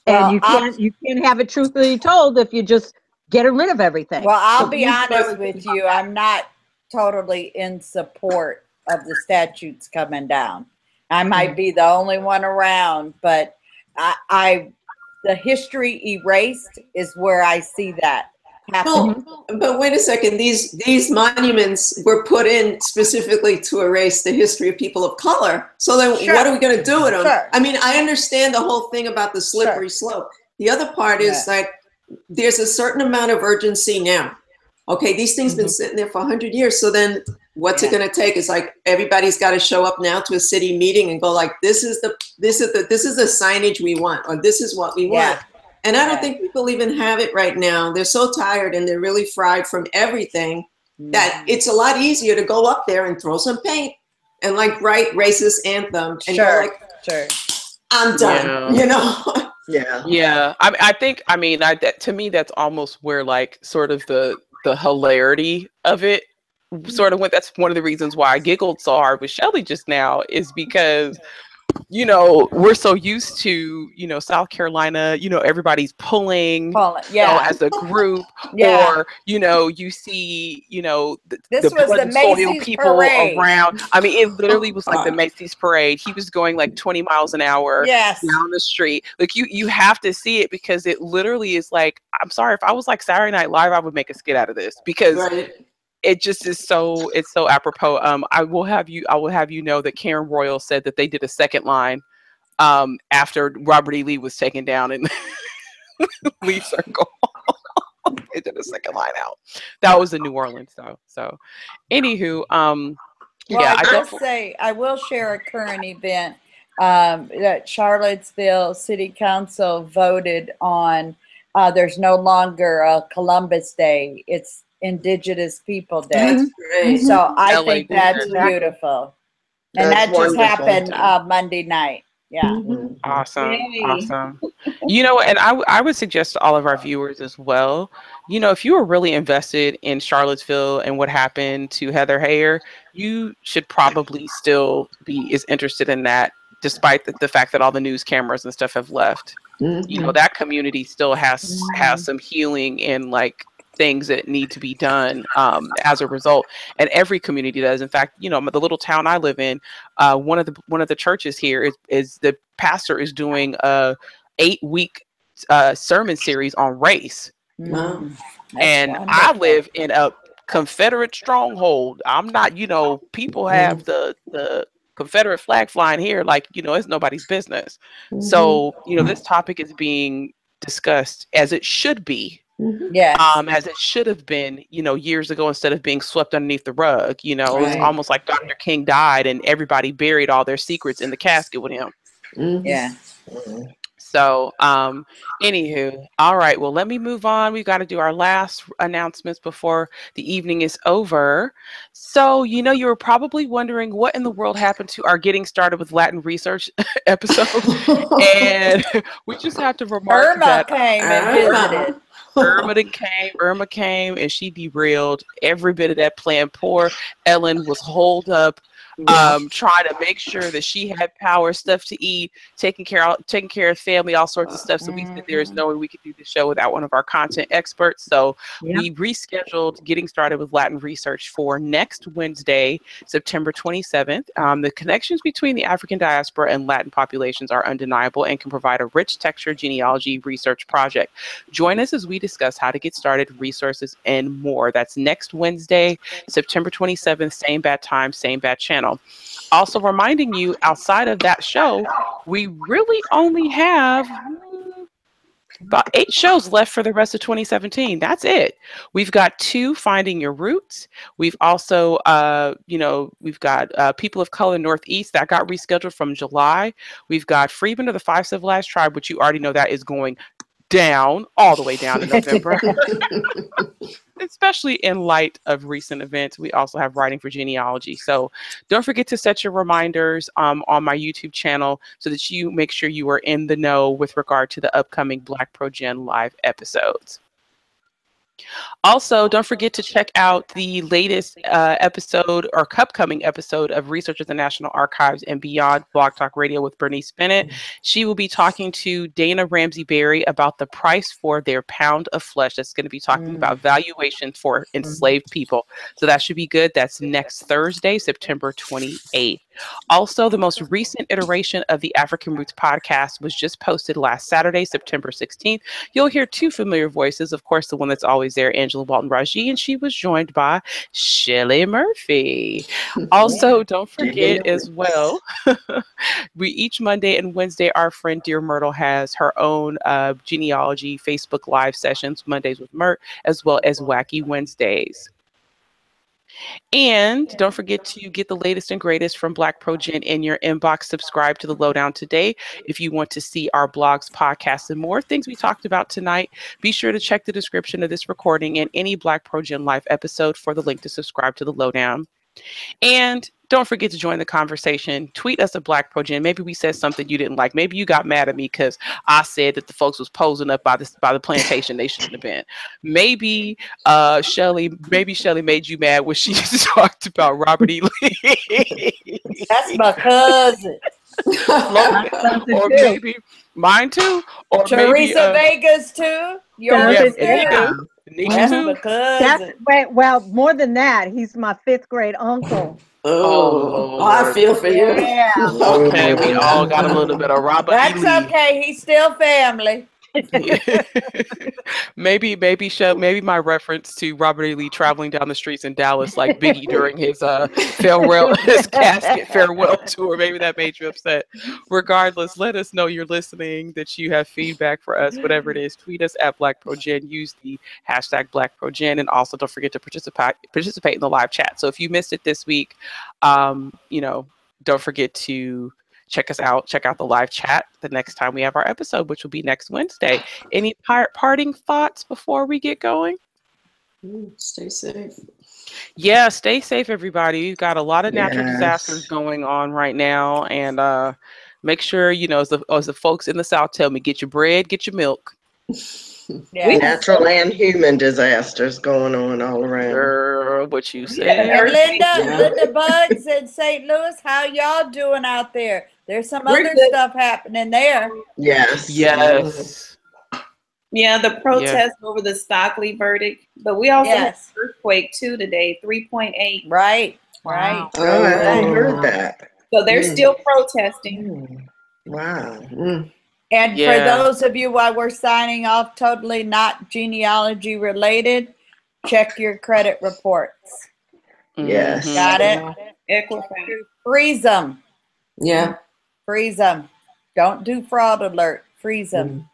And you can't have it truthfully told if you just get rid of everything. Well, I'll be honest with you. I'm not totally in support of the statutes coming down. I might be the only one around, but the history erased is where I see that happening. Well, but wait a second. These monuments were put in specifically to erase the history of people of color. So then what are we going to do with them? I mean, I understand the whole thing about the slippery slope. The other part is like there's a certain amount of urgency now. Okay, these things been sitting there for 100 years. So then what's it going to take? It's like everybody's got to show up now to a city meeting and go like, this is the signage we want, or this is what we want. And I don't think people even have it right now. They're so tired and they're really fried from everything that it's a lot easier to go up there and throw some paint and like write racist anthem and go like, I'm done, you know? Yeah. I think to me, that's almost where like sort of the hilarity of it sort of went. That's one of the reasons why I giggled so hard with Shelly just now, is because, you know, we're so used to, you know, South Carolina, you know, everybody's pulling you know, as a group, or, you know, you see, you know, the blood and soil people parade around. I mean, it literally was like the Macy's parade. He was going like 20 miles an hour down the street. Like you have to see it, because it literally is like, I'm sorry, if I was like Saturday Night Live, I would make a skit out of this, because it just is so, it's so apropos. I will have you know that Karen Royal said that they did a second line after Robert E. Lee was taken down in Lee Circle. They did a second line out. That was in New Orleans though. So anywho, Well, yeah, I will share a current event that Charlottesville City Council voted on. There's no longer a Columbus Day. It's Indigenous People Day. That's great. So I LA think that's beautiful. And That's that just wonderful. happened Monday night. Yeah. awesome. Yay. Awesome. You know, and I would suggest to all of our viewers as well, you know, if you are really invested in Charlottesville and what happened to Heather Heyer, you should probably still be as interested in that, despite the fact that all the news cameras and stuff have left. You know, that community still has some healing and like things that need to be done as a result, and every community does. In fact, you know, the little town I live in, one of the churches here is the pastor is doing a 8-week sermon series on race. Wow. And I live in a Confederate stronghold. I'm not, you know, people have the Confederate flag flying here like, you know, it's nobody's business. So, you know, this topic is being discussed as it should be. Yes. As it should have been, you know, years ago, instead of being swept underneath the rug. You know, it's Right. almost like Dr. King died and everybody buried all their secrets in the casket with him. Yeah. So, anywho, all right. Well, let me move on. We've got to do our last announcements before the evening is over. So, you know, you were probably wondering what in the world happened to our Getting Started with Latin Research episode. And we just have to remark Irma that came and visited. Irma came and she derailed every bit of that plan. Poor Ellen was holed up, trying to make sure that she had power, stuff to eat, taking care of family, all sorts of stuff. So we said there is no way we could do the show without one of our content experts. So we rescheduled Getting Started with Latin Research for next Wednesday, September 27th. The connections between the African diaspora and Latin populations are undeniable and can provide a rich texture genealogy research project. Join us as we discuss how to get started, resources, and more. That's next Wednesday, September 27th, same bad time, same bad channel. Also reminding you, outside of that show, we really only have about 8 shows left for the rest of 2017. That's it. We've got 2 Finding Your Roots. We've also, you know, we've got People of Color Northeast that got rescheduled from July. We've got Freedmen of the 5 Civilized Tribe, which you already know that is going down, all the way down in November. Especially in light of recent events. We also have Writing for Genealogy. So don't forget to set your reminders on my YouTube channel so that you make sure you are in the know with regard to the upcoming BlackProGen live episodes. Also, don't forget to check out the latest episode or upcoming episode of Research at the National Archives and Beyond Blog Talk Radio with Bernice Bennett. She will be talking to Dana Ramsey Berry about the price for their pound of flesh. That's going to be talking about valuation for enslaved people. So that should be good. That's next Thursday, September 28th. Also, the most recent iteration of the African Roots podcast was just posted last Saturday, September 16th. You'll hear 2 familiar voices. Of course, the one that's always there, Angela Walton-Raji, and she was joined by Shelley Murphy. Also, don't forget as well, each Monday and Wednesday, our friend Dear Myrtle has her own genealogy Facebook Live sessions, Mondays with Myrt, as well as Wacky Wednesdays. And don't forget to get the latest and greatest from BlackProGen in your inbox. Subscribe to the Lowdown today. If you want to see our blogs, podcasts, and more things we talked about tonight, be sure to check the description of this recording and any BlackProGen live episode for the link to subscribe to the Lowdown. And don't forget to join the conversation. Tweet us at BlackProGen. Maybe we said something you didn't like. Maybe you got mad at me because I said that the folks was posing up by the plantation they shouldn't have been. Maybe Shelley made you mad when she talked about Robert E. Lee. That's my cousin. Or maybe mine too. Or Teresa Vegas too. Yours too. That's my cousin. Well, more than that, he's my 5th grade uncle. Oh, I feel for you. Yeah. Okay, we all got a little bit of Robert E. That's Lee. okay. He's still family. maybe my reference to Robert E. Lee traveling down the streets in Dallas like Biggie during his his casket farewell tour. Maybe that made you upset. Regardless, let us know you're listening, that you have feedback for us, whatever it is. Tweet us at BlackProGen. Use the hashtag BlackProGen, and also don't forget to participate in the live chat. So if you missed it this week, don't forget to check us out. Check out the live chat the next time we have our episode, which will be next Wednesday. Any parting thoughts before we get going? Stay safe. Yeah, stay safe, everybody. We've got a lot of natural disasters going on right now, and make sure, as the folks in the South tell me, get your bread, get your milk. Yeah. Natural and human disasters going on all around. Girl, what you said. And Linda Bugs in St. Louis, how y'all doing out there? There's some other stuff happening there. Yes. Yeah, the protest over the Stockley verdict, but we also had an earthquake too today, 3.8. Right. Oh, I haven't heard that. So they're still protesting. Wow. And for those of you, while we're signing off, totally not genealogy related, check your credit reports. Yes. Got it? Equifax. Freeze them. Yeah. Freeze them. Don't do fraud alert. Freeze them.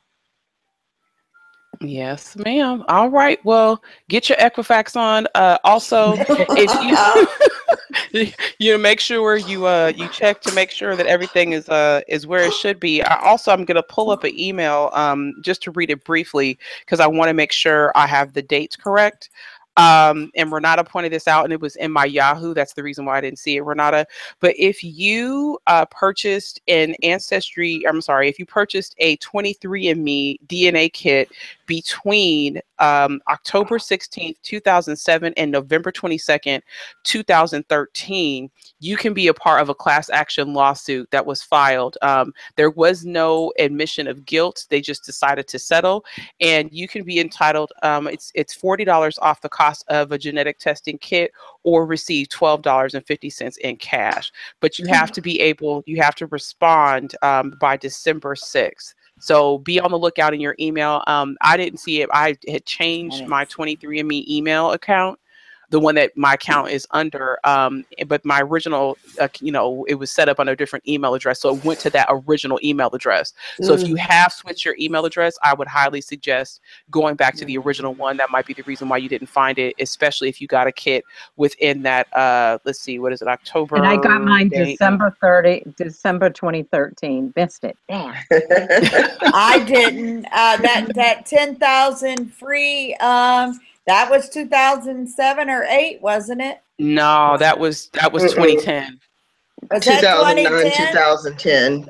Yes, ma'am. All right. Well, get your Equifax on. Also, you make sure you check to make sure that everything is where it should be. I'm going to pull up an email just to read it briefly because I want to make sure I have the dates correct. And Renata pointed this out, and it was in my Yahoo. That's the reason why I didn't see it, Renata. But if you purchased if you purchased a 23andMe DNA kit between October 16th, 2007 and November 22nd, 2013, you can be a part of a class action lawsuit that was filed. There was no admission of guilt. They just decided to settle, and you can be entitled, it's $40 off the cost of a genetic testing kit, or receive $12.50 in cash. But you have to respond by December 6th. So be on the lookout in your email. I didn't see it. I had changed my 23andMe email account, the one that my account is under. But my original, it was set up on a different email address. So it went to that original email address. So if you have switched your email address, I would highly suggest going back to the original one. That might be the reason why you didn't find it, especially if you got a kit within that, let's see, what is it, October? And I got mine December 2013. Missed it. Damn. I didn't. That 10,000 free, that was 2007 or 8, wasn't it? No, that was 2010. Was that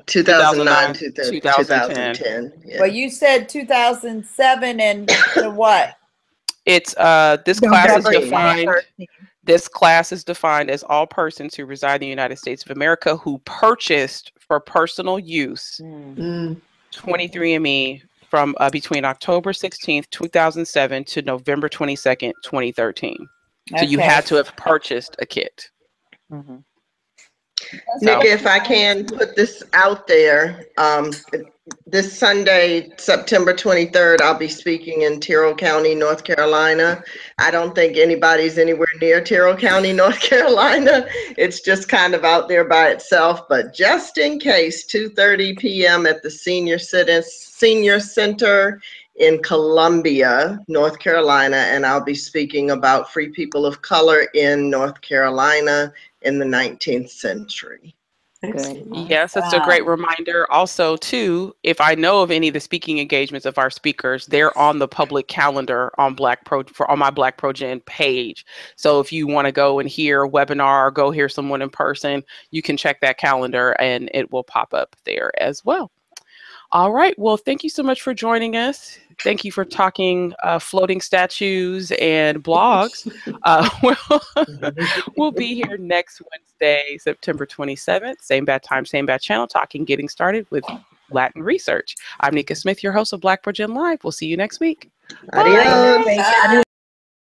2009, 2010. Yeah. Well, you said 2007 and to what? It's this class is defined. This class is defined as all persons who reside in the United States of America who purchased for personal use 23andMe from between October 16th, 2007 to November 22nd, 2013. So you had to have purchased a kit. Nikki, if I can put this out there, this Sunday, September 23rd, I'll be speaking in Tyrrell County, North Carolina. I don't think anybody's anywhere near Tyrrell County, North Carolina. It's just kind of out there by itself, but just in case, 2:30 p.m. at the Senior Center in Columbia, North Carolina, and I'll be speaking about free people of color in North Carolina in the 19th century. Yes, that's a great reminder. Also, too, if I know of any of the speaking engagements of our speakers, they're on the public calendar on my BlackProGen page. So if you want to go and hear a webinar or go hear someone in person, you can check that calendar and it will pop up there as well. All right. Well, thank you so much for joining us. Thank you for talking floating statues and blogs. We'll be here next Wednesday, September 27th. Same bad time, same bad channel, getting started with Latin research. I'm Nika Smith, your host of BlackProGen Live. We'll see you next week. Adios. Bye.